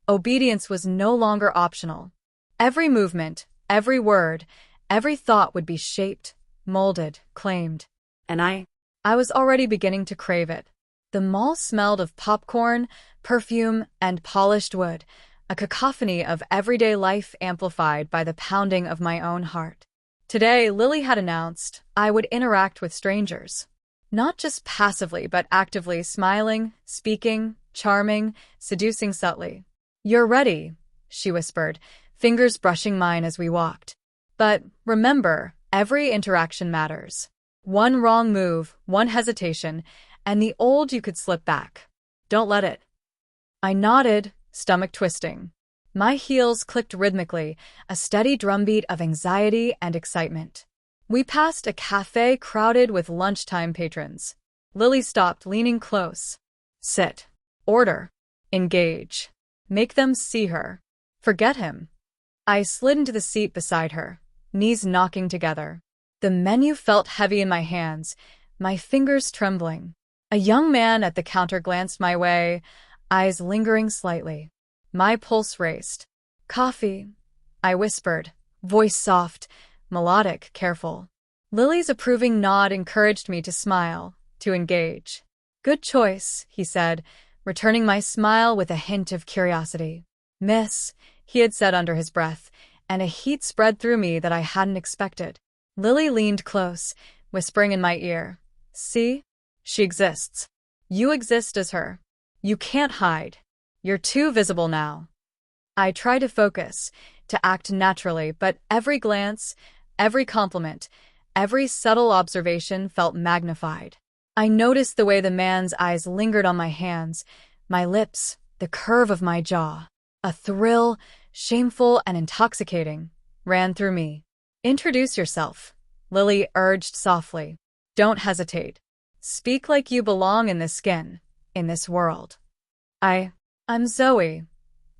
Obedience was no longer optional. Every movement, every word, every thought would be shaped, molded, claimed. And I was already beginning to crave it. The mall smelled of popcorn, perfume, and polished wood, a cacophony of everyday life amplified by the pounding of my own heart. Today, Lily had announced I would interact with strangers. Not just passively, but actively, smiling, speaking, charming, seducing subtly. You're ready, she whispered, fingers brushing mine as we walked. But remember, every interaction matters. One wrong move, one hesitation, and the old you could slip back. Don't let it. I nodded, stomach twisting. My heels clicked rhythmically, a steady drumbeat of anxiety and excitement. We passed a cafe crowded with lunchtime patrons. Lily stopped, leaning close. Sit. Order. Engage. Make them see her. Forget him. I slid into the seat beside her, knees knocking together. The menu felt heavy in my hands, my fingers trembling. A young man at the counter glanced my way, eyes lingering slightly. My pulse raced. Coffee, I whispered, voice soft, melodic, careful. Lily's approving nod encouraged me to smile, to engage. Good choice, he said, returning my smile with a hint of curiosity. Miss, he had said under his breath, and a heat spread through me that I hadn't expected. Lily leaned close, whispering in my ear. See? She exists. You exist as her. You can't hide. You're too visible now. I tried to focus, to act naturally, but every glance, every compliment, every subtle observation felt magnified. I noticed the way the man's eyes lingered on my hands, my lips, the curve of my jaw. A thrill, shameful and intoxicating, ran through me. Introduce yourself, Lily urged softly. Don't hesitate. Speak like you belong in this skin, in this world. I'm Zoe,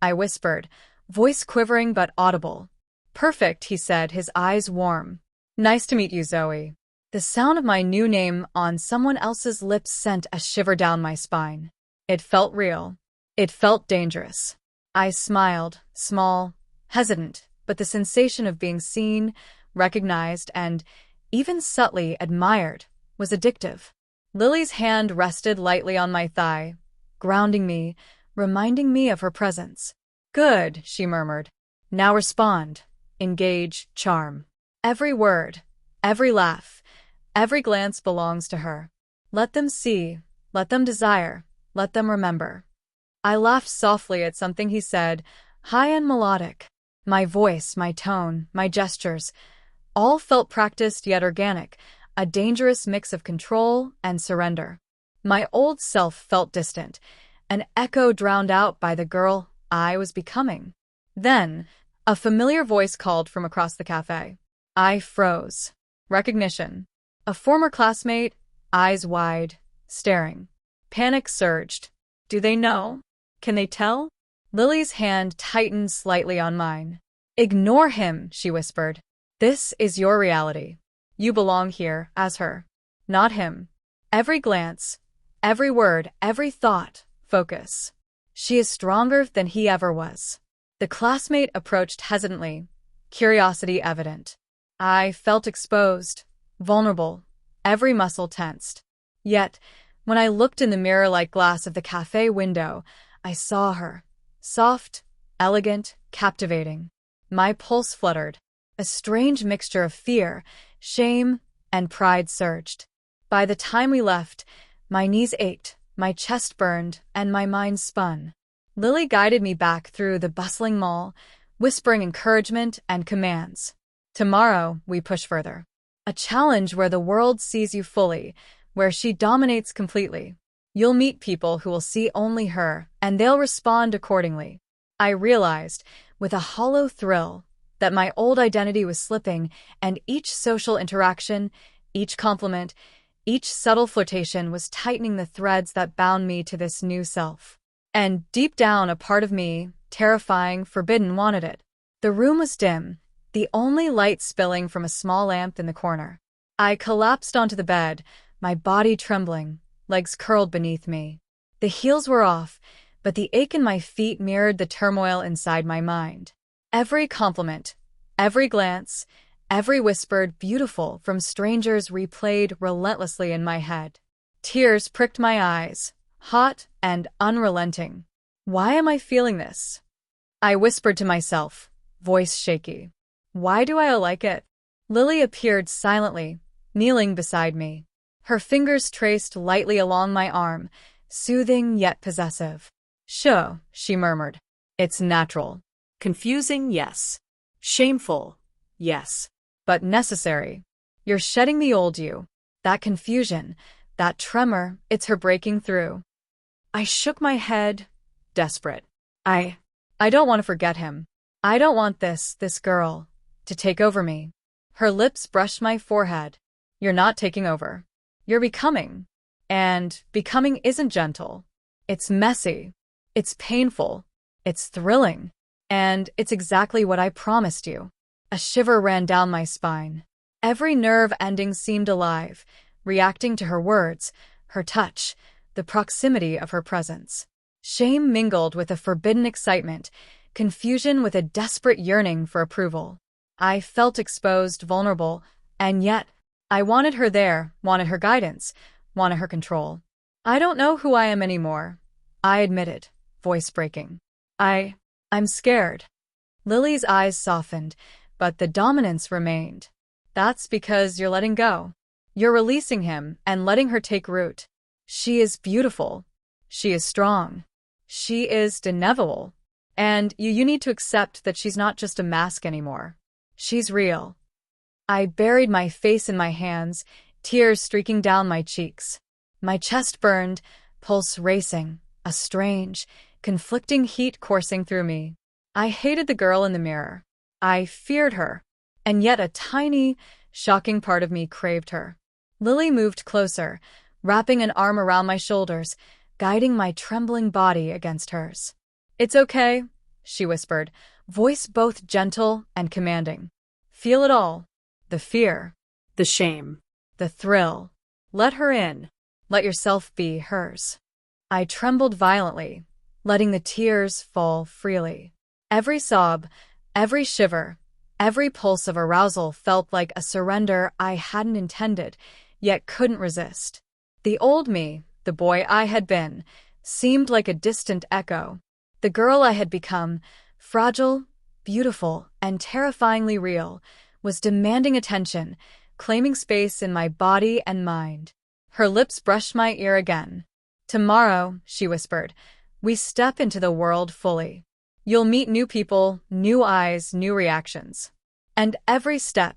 I whispered, voice quivering but audible. Perfect, he said, his eyes warm. Nice to meet you, Zoe. The sound of my new name on someone else's lips sent a shiver down my spine. It felt real. It felt dangerous. I smiled, small, hesitant, but the sensation of being seen, recognized, and, even subtly, admired was addictive. Lily's hand rested lightly on my thigh, grounding me, reminding me of her presence. Good, she murmured. Now respond. Engage, charm. Every word, every laugh, every glance belongs to her. Let them see, let them desire, let them remember. I laughed softly at something he said, high and melodic. My voice, my tone, my gestures, all felt practiced yet organic, a dangerous mix of control and surrender. My old self felt distant, an echo drowned out by the girl I was becoming. Then, a familiar voice called from across the cafe. I froze. Recognition. A former classmate, eyes wide, staring. Panic surged. Do they know? Can they tell? Lily's hand tightened slightly on mine. Ignore him, she whispered. This is your reality. You belong here as her, not him. Every glance, every word, every thought, focus. She is stronger than he ever was. The classmate approached hesitantly, curiosity evident. I felt exposed, vulnerable, every muscle tensed. Yet, when I looked in the mirror-like glass of the cafe window, I saw her, soft, elegant, captivating. My pulse fluttered. A strange mixture of fear, shame, and pride surged. By the time we left, my knees ached, my chest burned, and my mind spun. Lily guided me back through the bustling mall, whispering encouragement and commands. Tomorrow, we push further. A challenge where the world sees you fully, where she dominates completely. You'll meet people who will see only her, and they'll respond accordingly. I realized, with a hollow thrill, that my old identity was slipping, and each social interaction, each compliment, each subtle flirtation was tightening the threads that bound me to this new self. And deep down, a part of me, terrifying, forbidden, wanted it. The room was dim, the only light spilling from a small lamp in the corner. I collapsed onto the bed, my body trembling, legs curled beneath me. The heels were off, but the ache in my feet mirrored the turmoil inside my mind. Every compliment, every glance, every whispered beautiful from strangers replayed relentlessly in my head. Tears pricked my eyes, hot and unrelenting. Why am I feeling this? I whispered to myself, voice shaky. Why do I like it? Lily appeared silently, kneeling beside me. Her fingers traced lightly along my arm, soothing yet possessive. Sure, she murmured. It's natural. Confusing, yes. Shameful, yes. But necessary. You're shedding the old you. That confusion, that tremor, it's her breaking through. I shook my head, desperate. I don't want to forget him. I don't want this girl, to take over me. Her lips brushed my forehead. You're not taking over. You're becoming. And becoming isn't gentle. It's messy. It's painful. It's thrilling. And it's exactly what I promised you. A shiver ran down my spine. Every nerve ending seemed alive, reacting to her words, her touch, the proximity of her presence. Shame mingled with a forbidden excitement, confusion with a desperate yearning for approval. I felt exposed, vulnerable, and yet I wanted her there, wanted her guidance, wanted her control. I don't know who I am anymore, I admitted, voice breaking. I'm scared. Lily's eyes softened, but the dominance remained. That's because you're letting go. You're releasing him and letting her take root. She is beautiful. She is strong. She is inevitable. And you need to accept that she's not just a mask anymore. She's real. I buried my face in my hands, tears streaking down my cheeks. My chest burned, pulse racing, a strange, conflicting heat coursing through me. I hated the girl in the mirror. I feared her. And yet a tiny, shocking part of me craved her. Lily moved closer, wrapping an arm around my shoulders, guiding my trembling body against hers. "It's okay," she whispered, voice both gentle and commanding. "Feel it all. The fear. The shame. The thrill. Let her in. Let yourself be hers." I trembled violently, letting the tears fall freely. Every sob, every shiver, every pulse of arousal felt like a surrender I hadn't intended, yet couldn't resist. The old me, the boy I had been, seemed like a distant echo. The girl I had become, fragile, beautiful, and terrifyingly real, was demanding attention, claiming space in my body and mind. Her lips brushed my ear again. "Tomorrow," she whispered, "we step into the world fully. You'll meet new people, new eyes, new reactions. And every step,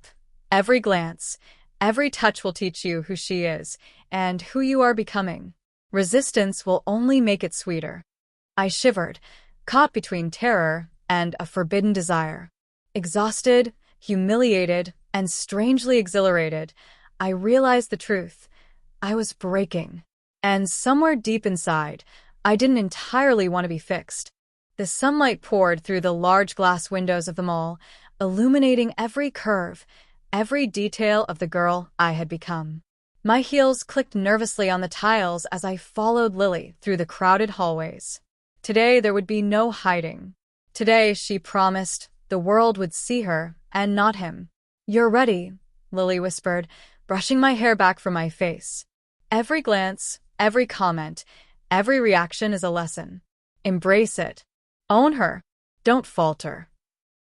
every glance, every touch will teach you who she is and who you are becoming. Resistance will only make it sweeter." I shivered, caught between terror and a forbidden desire. Exhausted, humiliated, and strangely exhilarated, I realized the truth. I was breaking. And somewhere deep inside, I didn't entirely want to be fixed. The sunlight poured through the large glass windows of the mall, illuminating every curve, every detail of the girl I had become. My heels clicked nervously on the tiles as I followed Lily through the crowded hallways. Today there would be no hiding. Today, she promised, the world would see her and not him. "You're ready," Lily whispered, brushing my hair back from my face. "Every glance, every comment, every reaction is a lesson. Embrace it. Own her. Don't falter."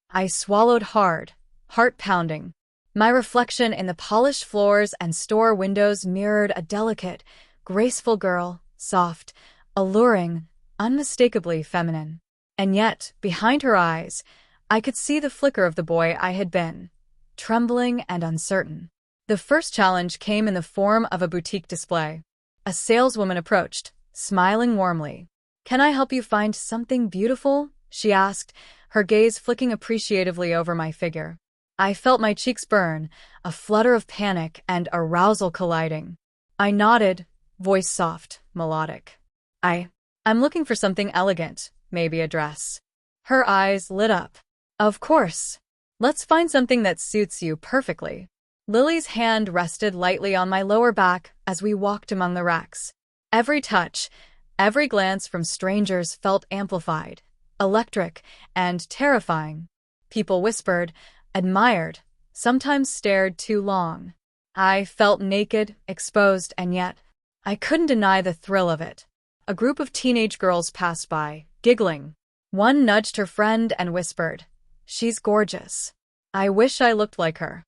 I swallowed hard, heart pounding. My reflection in the polished floors and store windows mirrored a delicate, graceful girl, soft, alluring, unmistakably feminine. And yet, behind her eyes, I could see the flicker of the boy I had been, trembling and uncertain. The first challenge came in the form of a boutique display. A saleswoman approached, smiling warmly. "Can I help you find something beautiful?" she asked, her gaze flicking appreciatively over my figure. I felt my cheeks burn, a flutter of panic and arousal colliding. I nodded, voice soft, melodic. I'm looking for something elegant, maybe a dress." Her eyes lit up. "Of course. Let's find something that suits you perfectly." Lily's hand rested lightly on my lower back as we walked among the racks. Every touch, every glance from strangers felt amplified, electric, and terrifying. People whispered, admired, sometimes stared too long. I felt naked, exposed, and yet I couldn't deny the thrill of it. A group of teenage girls passed by, giggling. One nudged her friend and whispered, "She's gorgeous. I wish I looked like her."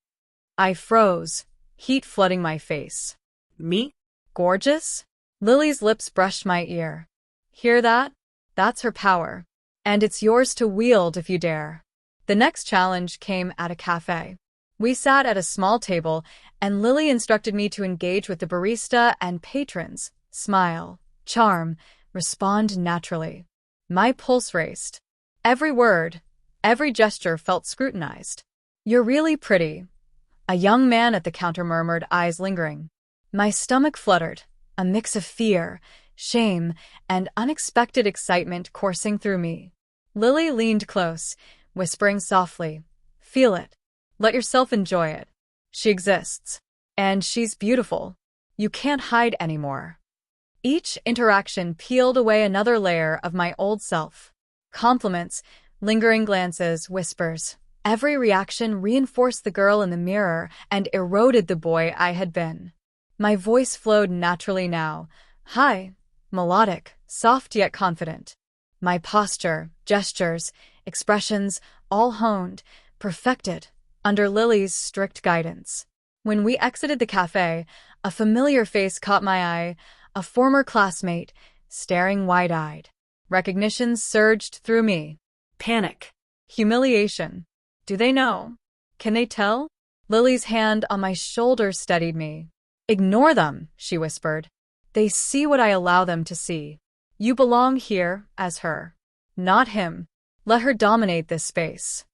I froze, heat flooding my face. "Me? Gorgeous?" Lily's lips brushed my ear. "Hear that? That's her power. And it's yours to wield if you dare." The next challenge came at a cafe. We sat at a small table, and Lily instructed me to engage with the barista and patrons, smile, charm, respond naturally. My pulse raced. Every word, every gesture felt scrutinized. "You're really pretty," a young man at the counter murmured, eyes lingering. My stomach fluttered, a mix of fear, shame, and unexpected excitement coursing through me. Lily leaned close, whispering softly, "Feel it. Let yourself enjoy it. She exists. And she's beautiful. You can't hide anymore." Each interaction peeled away another layer of my old self. Compliments, lingering glances, whispers. Every reaction reinforced the girl in the mirror and eroded the boy I had been. My voice flowed naturally now, high, melodic, soft yet confident. My posture, gestures, expressions, all honed, perfected, under Lily's strict guidance. When we exited the cafe, a familiar face caught my eye, a former classmate, staring wide-eyed. Recognition surged through me. Panic. Humiliation. Do they know? Can they tell? Lily's hand on my shoulder steadied me. "Ignore them," she whispered. "They see what I allow them to see. You belong here as her, not him. Let her dominate this space."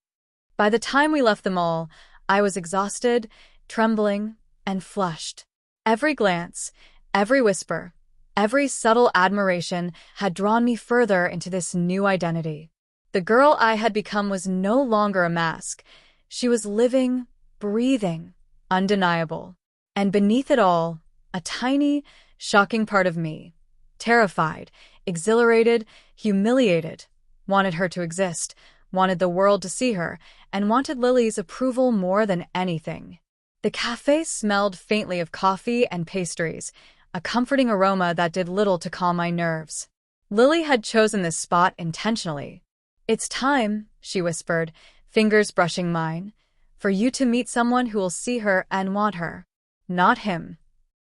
By the time we left the mall, I was exhausted, trembling, and flushed. Every glance, every whisper, every subtle admiration had drawn me further into this new identity. The girl I had become was no longer a mask. She was living, breathing, undeniable. And beneath it all, a tiny, shocking part of me, terrified, exhilarated, humiliated, wanted her to exist, wanted the world to see her, and wanted Lily's approval more than anything. The cafe smelled faintly of coffee and pastries, a comforting aroma that did little to calm my nerves. Lily had chosen this spot intentionally. "It's time," she whispered, fingers brushing mine, "for you to meet someone who will see her and want her, not him."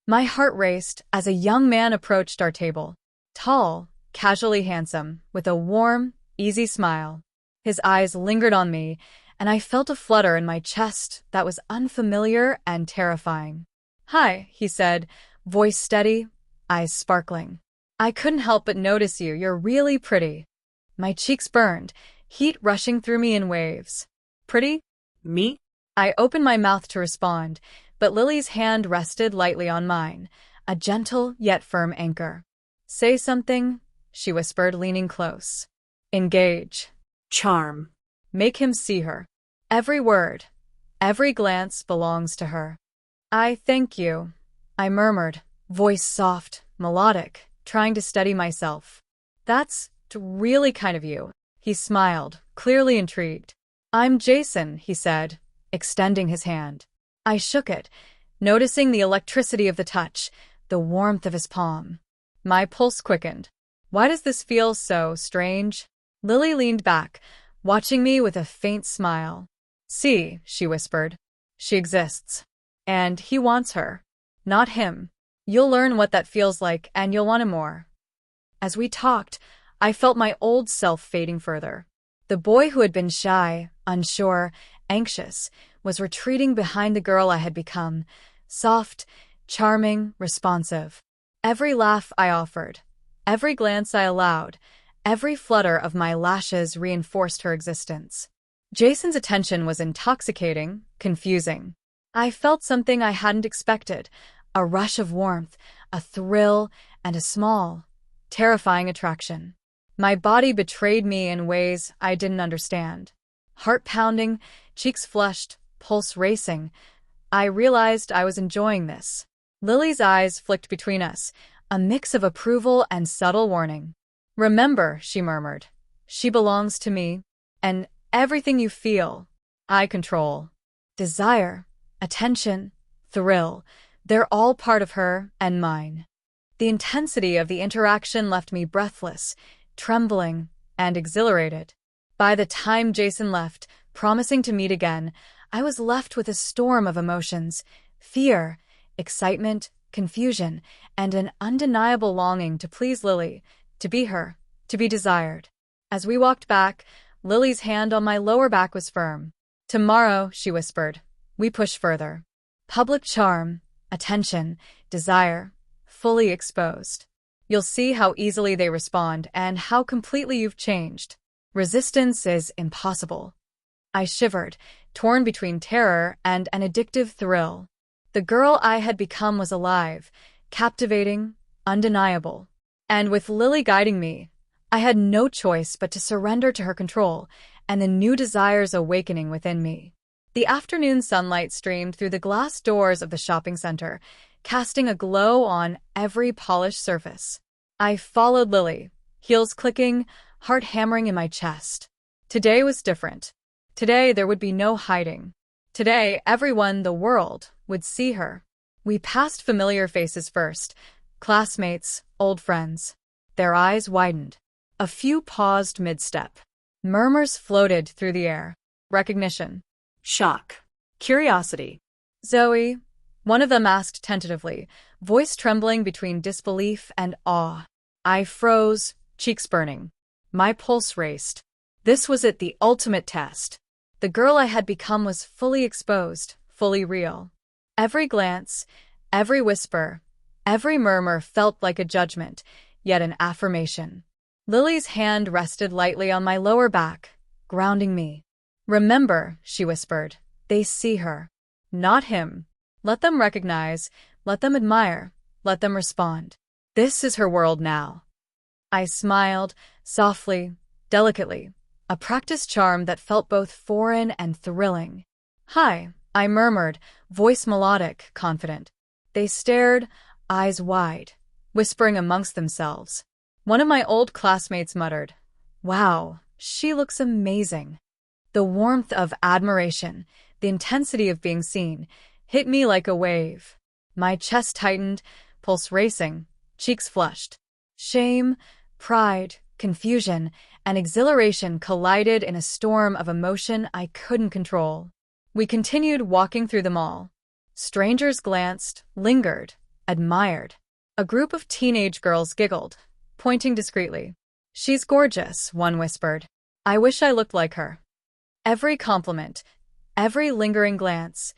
My heart raced as a young man approached our table. Tall, casually handsome, with a warm, easy smile. His eyes lingered on me, and I felt a flutter in my chest that was unfamiliar and terrifying. "Hi," he said, voice steady, eyes sparkling. "I couldn't help but notice you. You're really pretty." My cheeks burned, heat rushing through me in waves. "Pretty?" Me? I opened my mouth to respond, but Lily's hand rested lightly on mine, a gentle yet firm anchor. "Say something," she whispered, leaning close. "Engage. Charm. Make him see her. Every word, every glance belongs to her." "I thank you," I murmured, voice soft, melodic, trying to steady myself. "That's really kind of you." He smiled, clearly intrigued. "I'm Jason," he said, extending his hand. I shook it, noticing the electricity of the touch, the warmth of his palm. My pulse quickened. "Why does this feel so strange?" Lily leaned back, watching me with a faint smile. "See," she whispered. "She exists. And he wants her, not him. You'll learn what that feels like, and you'll want him more." As we talked, I felt my old self fading further. The boy who had been shy, unsure, anxious, was retreating behind the girl I had become, soft, charming, responsive. Every laugh I offered, every glance I allowed, every flutter of my lashes reinforced her existence. Jason's attention was intoxicating, confusing. I felt something I hadn't expected, a rush of warmth, a thrill, and a small, terrifying attraction. My body betrayed me in ways I didn't understand. Heart pounding, cheeks flushed, pulse racing. I realized I was enjoying this. Lily's eyes flicked between us, a mix of approval and subtle warning. "Remember," she murmured, "she belongs to me, and everything you feel, I control. Desire, attention, thrill, they're all part of her and mine." The intensity of the interaction left me breathless, trembling, and exhilarated. By the time Jason left, promising to meet again, I was left with a storm of emotions: fear, excitement, confusion, and an undeniable longing to please Lily, to be her, to be desired. As we walked back, Lily's hand on my lower back was firm. "Tomorrow," she whispered, "we push further. Public charm, attention, desire, fully exposed. You'll see how easily they respond and how completely you've changed. Resistance is impossible." I shivered, torn between terror and an addictive thrill. The girl I had become was alive, captivating, undeniable. And with Lily guiding me, I had no choice but to surrender to her control and the new desires awakening within me. The afternoon sunlight streamed through the glass doors of the shopping center, casting a glow on every polished surface. I followed Lily, heels clicking, heart hammering in my chest. Today was different. Today there would be no hiding. Today everyone, the world, would see her. We passed familiar faces first, classmates, old friends. Their eyes widened. A few paused mid-step. Murmurs floated through the air. Recognition. Shock. Curiosity. Zoe, one of them asked tentatively, voice trembling between disbelief and awe. I froze, cheeks burning. My pulse raced. This was it, the ultimate test. The girl I had become was fully exposed, fully real. Every glance, every whisper, every murmur felt like a judgment, yet an affirmation. Lily's hand rested lightly on my lower back, grounding me. Remember, she whispered, they see her. Not him. Let them recognize, let them admire, let them respond. This is her world now. I smiled, softly, delicately, a practiced charm that felt both foreign and thrilling. Hi, I murmured, voice melodic, confident. They stared, eyes wide, whispering amongst themselves. One of my old classmates muttered, "Wow, she looks amazing." The warmth of admiration, the intensity of being seen, hit me like a wave. My chest tightened, pulse racing, cheeks flushed. Shame, pride, confusion, and exhilaration collided in a storm of emotion I couldn't control. We continued walking through the mall. Strangers glanced, lingered, admired. A group of teenage girls giggled, pointing discreetly. "She's gorgeous," one whispered. "I wish I looked like her." Every compliment, every lingering glance,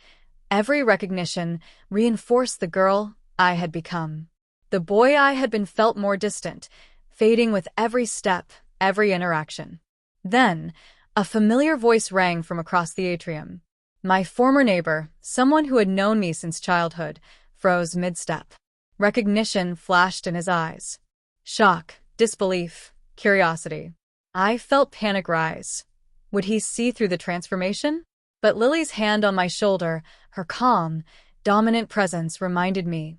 every recognition reinforced the girl I had become. The boy I had been felt more distant, fading with every step, every interaction. Then, a familiar voice rang from across the atrium. My former neighbor, someone who had known me since childhood, froze mid-step. Recognition flashed in his eyes. Shock, disbelief, curiosity. I felt panic rise. Would he see through the transformation? But Lily's hand on my shoulder, her calm, dominant presence reminded me.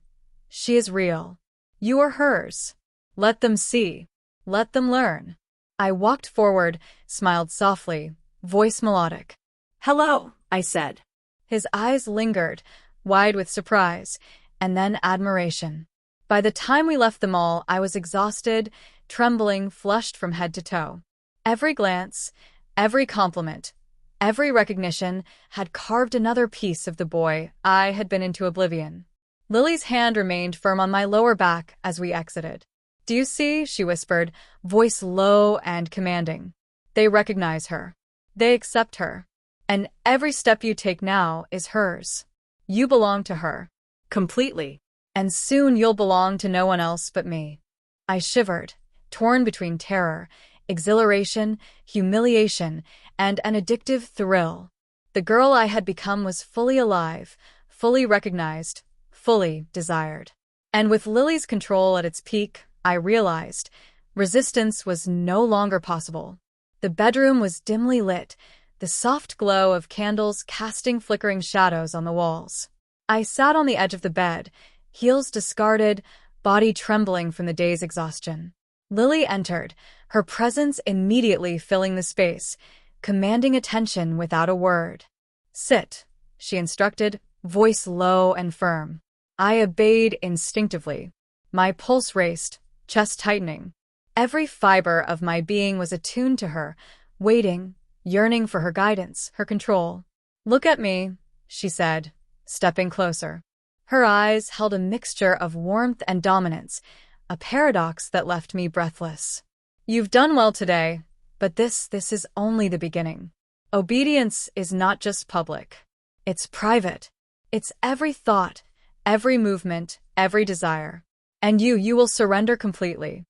She is real. You are hers. Let them see. Let them learn. I walked forward, smiled softly, voice melodic. "Hello," I said. His eyes lingered, wide with surprise, and then admiration. By the time we left the mall, I was exhausted, trembling, flushed from head to toe. Every glance, every compliment, every recognition had carved another piece of the boy I had been into oblivion. Lily's hand remained firm on my lower back as we exited. "Do you see?" she whispered, voice low and commanding. "They recognize her. They accept her. And every step you take now is hers. You belong to her. Completely. And soon you'll belong to no one else but me." I shivered, torn between terror, exhilaration, humiliation, and an addictive thrill. The girl I had become was fully alive, fully recognized, fully desired. And with Lily's control at its peak, I realized resistance was no longer possible. The bedroom was dimly lit, the soft glow of candles casting flickering shadows on the walls. I sat on the edge of the bed, heels discarded, body trembling from the day's exhaustion. Lily entered, her presence immediately filling the space, commanding attention without a word. "Sit," she instructed, voice low and firm. I obeyed instinctively. My pulse raced, chest tightening. Every fiber of my being was attuned to her, waiting, yearning for her guidance, her control. "Look at me," she said, stepping closer. Her eyes held a mixture of warmth and dominance, a paradox that left me breathless. "You've done well today, but this is only the beginning. Obedience is not just public. It's private. It's every thought, every movement, every desire. And you will surrender completely."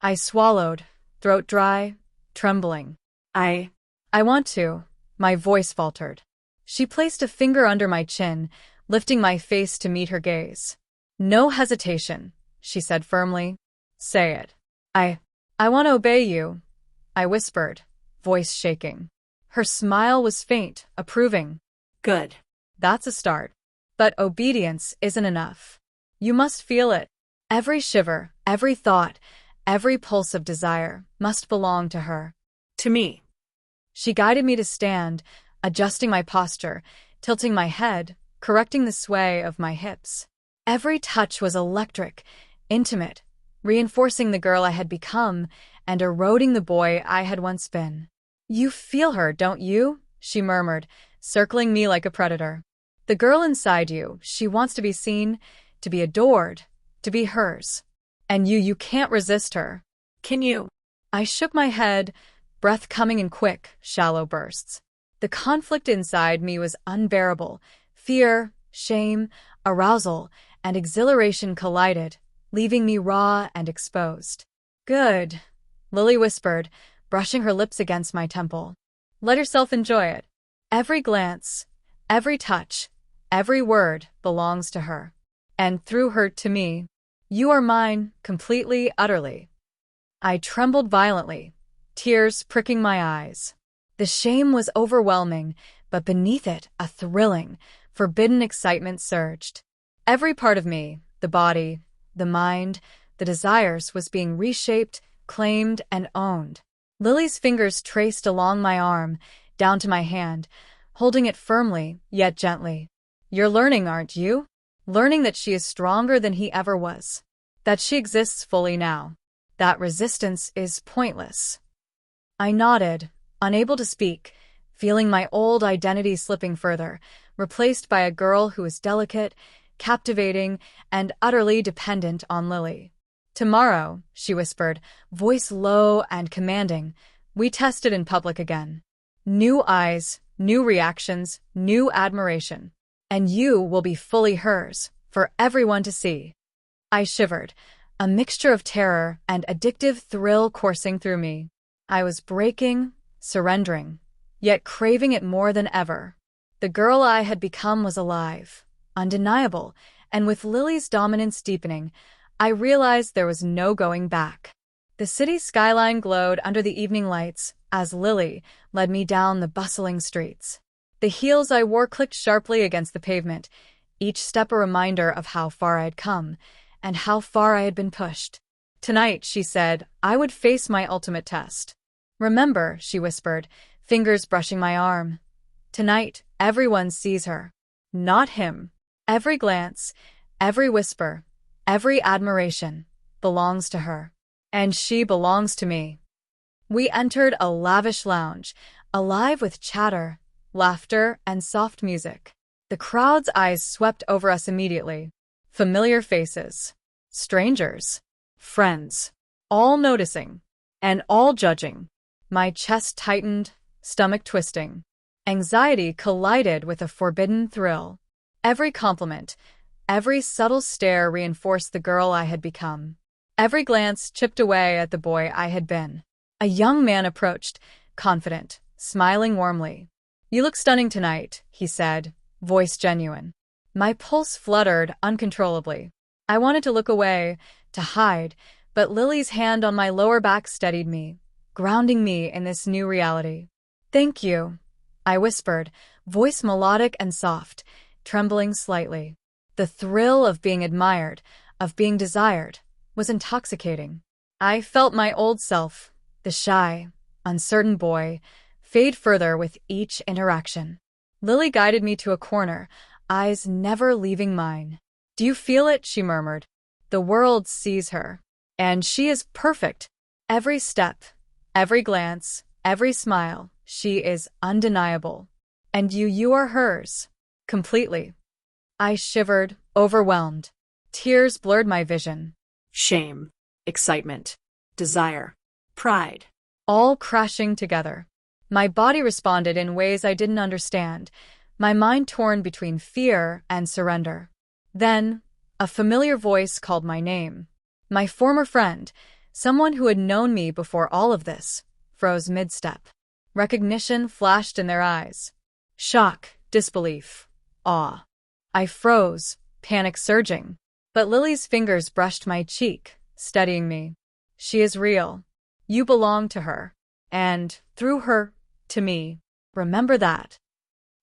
I swallowed, throat dry, trembling. I want to," my voice faltered. She placed a finger under my chin, lifting my face to meet her gaze. "No hesitation," she said firmly. "Say it." I want to obey you, I whispered, voice shaking. Her smile was faint, approving. Good. That's a start. But obedience isn't enough. You must feel it. Every shiver, every thought, every pulse of desire must belong to her. To me. She guided me to stand, adjusting my posture, tilting my head, correcting the sway of my hips. Every touch was electric, intimate, reinforcing the girl I had become and eroding the boy I had once been. You feel her, don't you? She murmured, circling me like a predator. The girl inside you, she wants to be seen, to be adored, to be hers. And you can't resist her. Can you? I shook my head, breath coming in quick, shallow bursts. The conflict inside me was unbearable. Fear, shame, arousal, and exhilaration collided, leaving me raw and exposed. Good, Lily whispered, brushing her lips against my temple. Let yourself enjoy it. Every glance, every touch, every word belongs to her. And through her to me. You are mine, completely, utterly. I trembled violently, tears pricking my eyes. The shame was overwhelming, but beneath it, a thrilling, forbidden excitement surged. Every part of me, the body, the mind, the desires, was being reshaped, claimed, and owned. Lily's fingers traced along my arm, down to my hand, holding it firmly, yet gently. You're learning, aren't you? Learning that she is stronger than he ever was. That she exists fully now. That resistance is pointless. I nodded, unable to speak, feeling my old identity slipping further, replaced by a girl who is delicate, captivating, and utterly dependent on Lily. Tomorrow, she whispered, voice low and commanding, we test it in public again. New eyes, new reactions, new admiration. And you will be fully hers, for everyone to see. I shivered, a mixture of terror and addictive thrill coursing through me. I was breaking, surrendering, yet craving it more than ever. The girl I had become was alive, undeniable, and with Lily's dominance deepening, I realized there was no going back. The city skyline glowed under the evening lights as Lily led me down the bustling streets. The heels I wore clicked sharply against the pavement, each step a reminder of how far I had come and how far I had been pushed. Tonight, she said, I would face my ultimate test. Remember, she whispered, fingers brushing my arm. Tonight, everyone sees her. Not him. Every glance, every whisper, every admiration belongs to her. And she belongs to me. We entered a lavish lounge, alive with chatter, laughter, and soft music. The crowd's eyes swept over us immediately. Familiar faces. Strangers. Friends. All noticing. And all judging. My chest tightened, stomach twisting. Anxiety collided with a forbidden thrill. Every compliment, every subtle stare reinforced the girl I had become. Every glance chipped away at the boy I had been. A young man approached, confident, smiling warmly. You look stunning tonight, he said, voice genuine. My pulse fluttered uncontrollably. I wanted to look away, to hide, but Lily's hand on my lower back steadied me, grounding me in this new reality. Thank you, I whispered, voice melodic and soft, trembling slightly. The thrill of being admired, of being desired, was intoxicating. I felt my old self, the shy, uncertain boy, fade further with each interaction. Lily guided me to a corner, eyes never leaving mine. Do you feel it? She murmured. The world sees her. And she is perfect. Every step, every glance, every smile, she is undeniable. And you are hers. Completely. I shivered, overwhelmed. Tears blurred my vision. Shame, excitement, desire, pride. All crashing together. My body responded in ways I didn't understand, my mind torn between fear and surrender. Then, a familiar voice called my name. My former friend, someone who had known me before all of this, froze mid-step. Recognition flashed in their eyes. Shock, disbelief, awe. I froze, panic surging. But Lily's fingers brushed my cheek, steadying me. She is real. You belong to her. And, through her, to me. Remember that.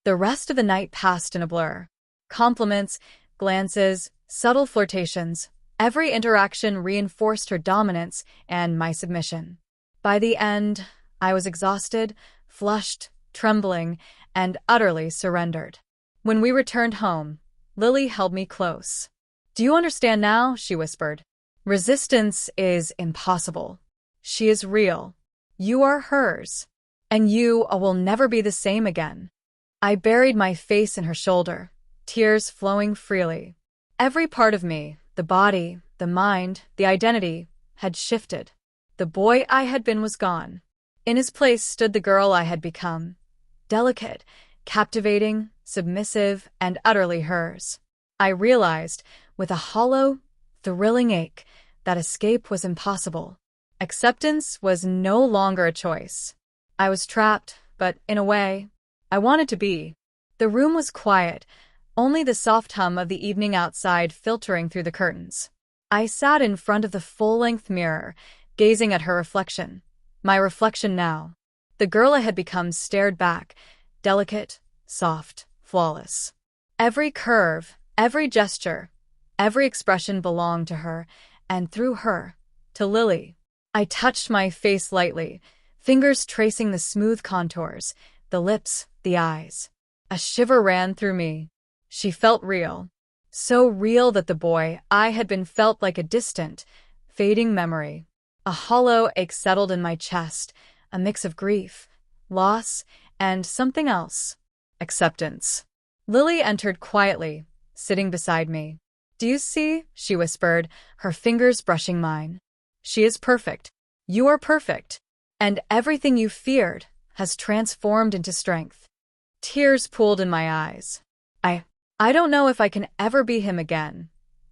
The rest of the night passed in a blur. Compliments, glances, subtle flirtations. Every interaction reinforced her dominance and my submission. By the end, I was exhausted, flushed, trembling, and utterly surrendered. When we returned home, Lily held me close. "Do you understand now?" she whispered. "Resistance is impossible. She is real. You are hers. And you will never be the same again." I buried my face in her shoulder, tears flowing freely. Every part of me, the body, the mind, the identity, had shifted. The boy I had been was gone. In his place stood the girl I had become. Delicate, captivating, submissive, and utterly hers. I realized, with a hollow, thrilling ache, that escape was impossible. Acceptance was no longer a choice. I was trapped, but in a way, I wanted to be. The room was quiet, only the soft hum of the evening outside filtering through the curtains. I sat in front of the full-length mirror, gazing at her reflection. My reflection now. The girl I had become stared back, delicate, soft, flawless. Every curve, every gesture, every expression belonged to her, and through her, to Lily. I touched my face lightly, fingers tracing the smooth contours, the lips, the eyes. A shiver ran through me. She felt real. So real that the boy I had been felt like a distant, fading memory. A hollow ache settled in my chest, a mix of grief, loss, and something else. Acceptance. Lily entered quietly, sitting beside me. "Do you see?" she whispered, her fingers brushing mine. "She is perfect. You are perfect. And everything you feared has transformed into strength." Tears pooled in my eyes. I don't know if I can ever be him again,"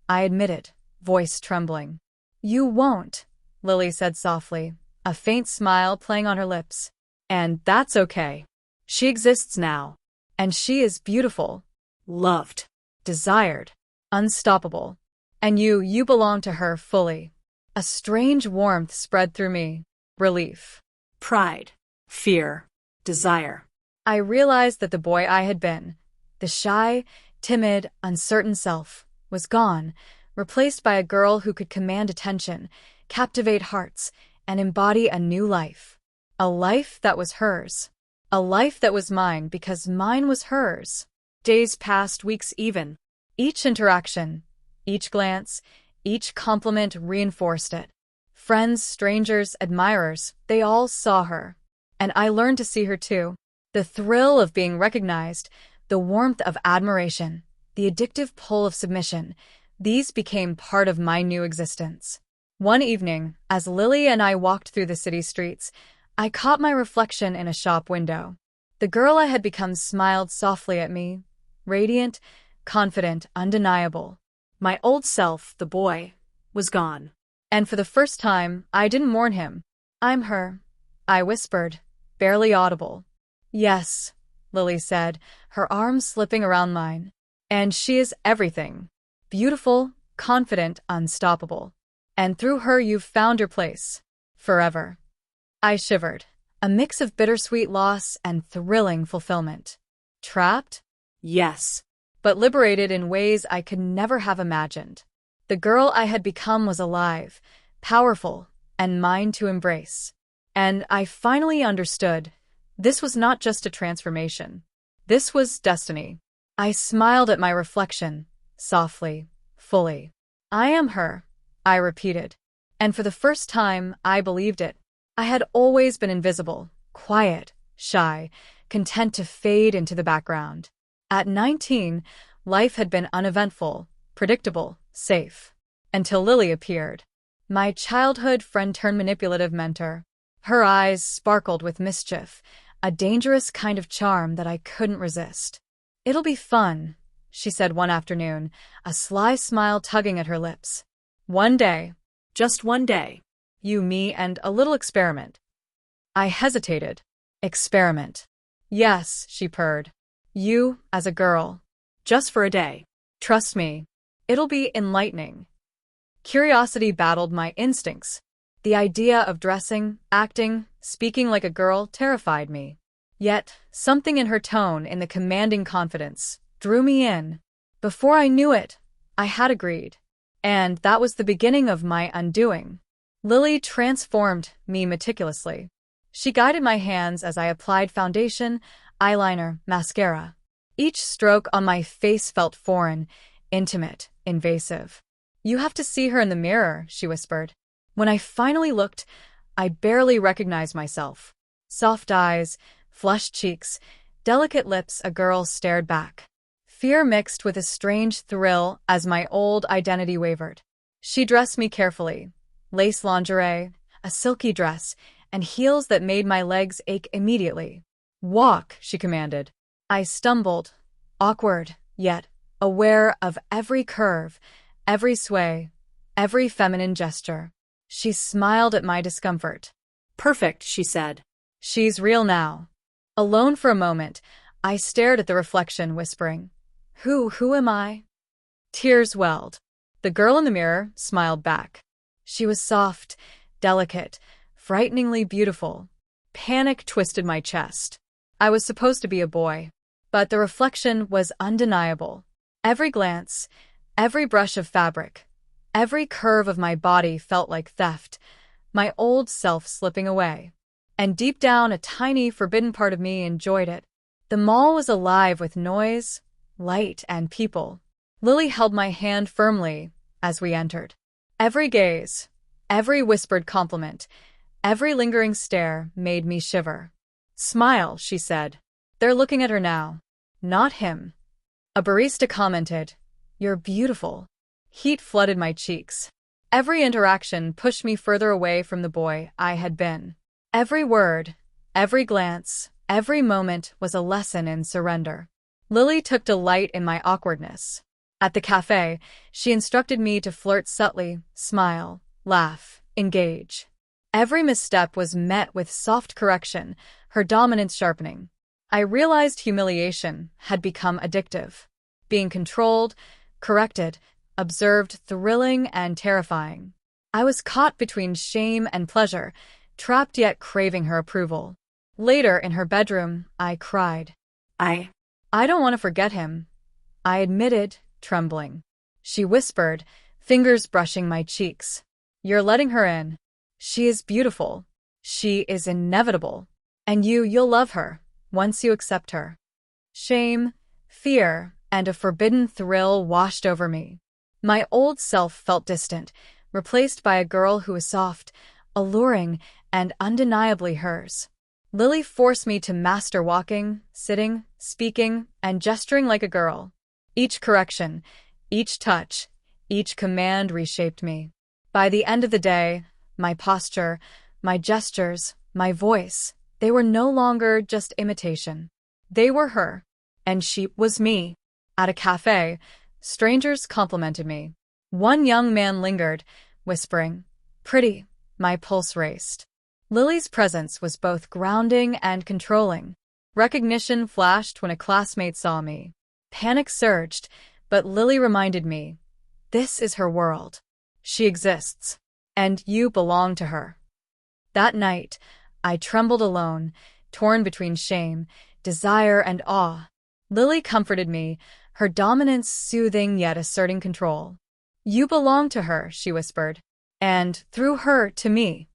I admitted, voice trembling. "You won't," Lily said softly, a faint smile playing on her lips. "And that's okay. She exists now. And she is beautiful, loved, desired, unstoppable. And you belong to her fully." A strange warmth spread through me. Relief. Pride. Fear. Desire. I realized that the boy I had been, the shy, timid, uncertain self, was gone, replaced by a girl who could command attention, captivate hearts, and embody a new life. A life that was hers. A life that was mine because mine was hers. Days passed, weeks even. Each interaction, each glance, each compliment reinforced it. Friends, strangers, admirers, they all saw her. And I learned to see her too. The thrill of being recognized, the warmth of admiration, the addictive pull of submission, these became part of my new existence. One evening, as Lily and I walked through the city streets, I caught my reflection in a shop window. The girl I had become smiled softly at me, radiant, confident, undeniable. My old self, the boy, was gone. And for the first time, I didn't mourn him. "I'm her," I whispered, barely audible. "Yes," Lily said, her arms slipping around mine. "And she is everything. Beautiful, confident, unstoppable. And through her you've found your place. Forever." I shivered, a mix of bittersweet loss and thrilling fulfillment. Trapped? Yes. But liberated in ways I could never have imagined. The girl I had become was alive, powerful, and mine to embrace. And I finally understood. This was not just a transformation. This was destiny. I smiled at my reflection, softly, fully. "I am her," I repeated. And for the first time, I believed it. I had always been invisible, quiet, shy, content to fade into the background. At 19, life had been uneventful, predictable, safe. Until Lily appeared. My childhood friend-turned-manipulative mentor. Her eyes sparkled with mischief, a dangerous kind of charm that I couldn't resist. "It'll be fun," she said one afternoon, a sly smile tugging at her lips. "One day, just one day, you, me, and a little experiment." I hesitated. "Experiment?" "Yes," she purred. "You, as a girl. Just for a day. Trust me, it'll be enlightening." Curiosity battled my instincts. The idea of dressing, acting, speaking like a girl terrified me. Yet, something in her tone, in the commanding confidence, drew me in. Before I knew it, I had agreed. And that was the beginning of my undoing. Lily transformed me meticulously. She guided my hands as I applied foundation, eyeliner, mascara. Each stroke on my face felt foreign, intimate, invasive. "You have to see her in the mirror," she whispered. When I finally looked, I barely recognized myself. Soft eyes, flushed cheeks, delicate lips. A girl stared back. Fear mixed with a strange thrill as my old identity wavered. She dressed me carefully. Lace lingerie, a silky dress, and heels that made my legs ache immediately. "Walk," she commanded. I stumbled, awkward, yet aware of every curve, every sway, every feminine gesture. She smiled at my discomfort. "Perfect," she said. "She's real now." Alone for a moment, I stared at the reflection, whispering, Who am I?" Tears welled. The girl in the mirror smiled back. She was soft, delicate, frighteningly beautiful. Panic twisted my chest. I was supposed to be a boy. But the reflection was undeniable. Every glance, every brush of fabric, every curve of my body felt like theft, my old self slipping away. And deep down, a tiny, forbidden part of me enjoyed it. The mall was alive with noise, light, and people. Lily held my hand firmly as we entered. Every gaze, every whispered compliment, every lingering stare made me shiver. "Smile," she said. "They're looking at her now, not him." A barista commented, "You're beautiful." Heat flooded my cheeks. Every interaction pushed me further away from the boy I had been. Every word, every glance, every moment was a lesson in surrender. Lily took delight in my awkwardness. At the cafe, she instructed me to flirt subtly, smile, laugh, engage. Every misstep was met with soft correction, her dominance sharpening. I realized humiliation had become addictive. Being controlled, corrected, observed, thrilling and terrifying. I was caught between shame and pleasure, trapped yet craving her approval. Later, in her bedroom, I cried. I don't want to forget him," I admitted, trembling. She whispered, fingers brushing my cheeks. "You're letting her in. She is beautiful. She is inevitable. And you'll love her, once you accept her." Shame, fear, and a forbidden thrill washed over me. My old self felt distant, replaced by a girl who was soft, alluring, and undeniably hers. Lily forced me to master walking, sitting, speaking, and gesturing like a girl. Each correction, each touch, each command reshaped me. By the end of the day, my posture, my gestures, my voice, they were no longer just imitation. They were her, and she was me. At a cafe, strangers complimented me. One young man lingered, whispering, "Pretty." My pulse raced. Lily's presence was both grounding and controlling. Recognition flashed when a classmate saw me. Panic surged, but Lily reminded me, "This is her world. She exists, and you belong to her." That night, I trembled alone, torn between shame, desire, and awe. Lily comforted me, her dominance soothing yet asserting control. "You belong to her," she whispered, "and through her to me."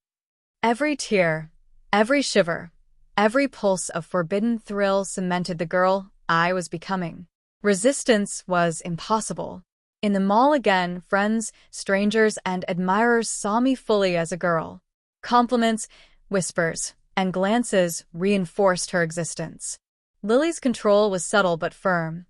Every tear, every shiver, every pulse of forbidden thrill cemented the girl I was becoming. Resistance was impossible. In the mall again, friends, strangers, and admirers saw me fully as a girl. Compliments, whispers, and glances reinforced her existence. Lily's control was subtle but firm.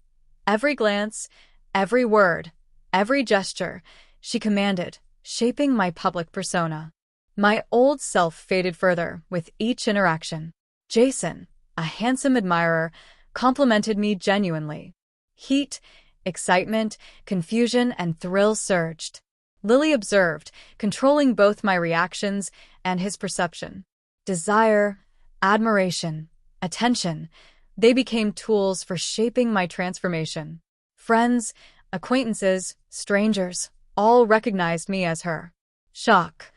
Every glance, every word, every gesture, she commanded, shaping my public persona. My old self faded further with each interaction. Jason, a handsome admirer, complimented me genuinely. Heat, excitement, confusion, and thrill surged. Lily observed, controlling both my reactions and his perception. Desire, admiration, attention, they became tools for shaping my transformation. Friends, acquaintances, strangers, all recognized me as her. Shock,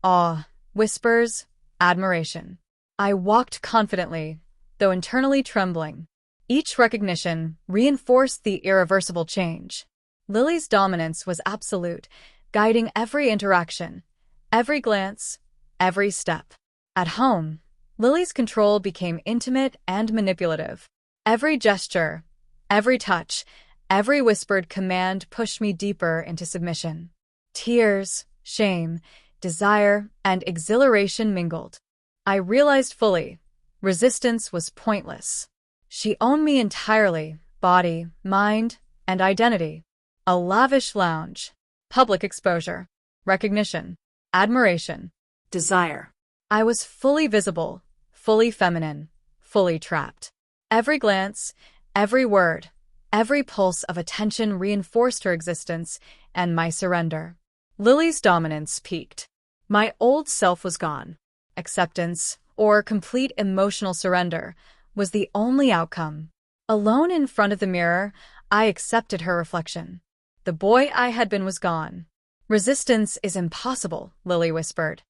awe, whispers, admiration. I walked confidently, though internally trembling. Each recognition reinforced the irreversible change. Lily's dominance was absolute, guiding every interaction, every glance, every step. At home, Lily's control became intimate and manipulative. Every gesture, every touch, every whispered command pushed me deeper into submission. Tears, shame, desire, and exhilaration mingled. I realized fully, resistance was pointless. She owned me entirely, body, mind, and identity. A lavish lounge, public exposure, recognition, admiration, Desire. I was fully visible, fully feminine, fully trapped. Every glance, every word, every pulse of attention reinforced her existence and my surrender. Lily's dominance peaked. My old self was gone. Acceptance, or complete emotional surrender, was the only outcome. Alone in front of the mirror, I accepted her reflection. The boy I had been was gone. Resistance is impossible, Lily whispered.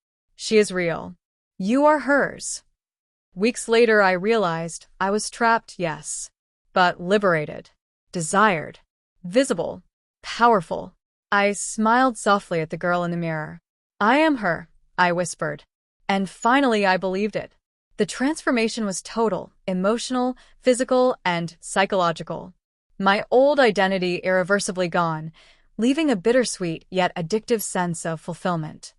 She is real. You are hers. Weeks later, I realized I was trapped, yes, but liberated, desired, visible, powerful. I smiled softly at the girl in the mirror. I am her, I whispered. And finally, I believed it. The transformation was total, emotional, physical, and psychological. My old identity irreversibly gone, leaving a bittersweet yet addictive sense of fulfillment.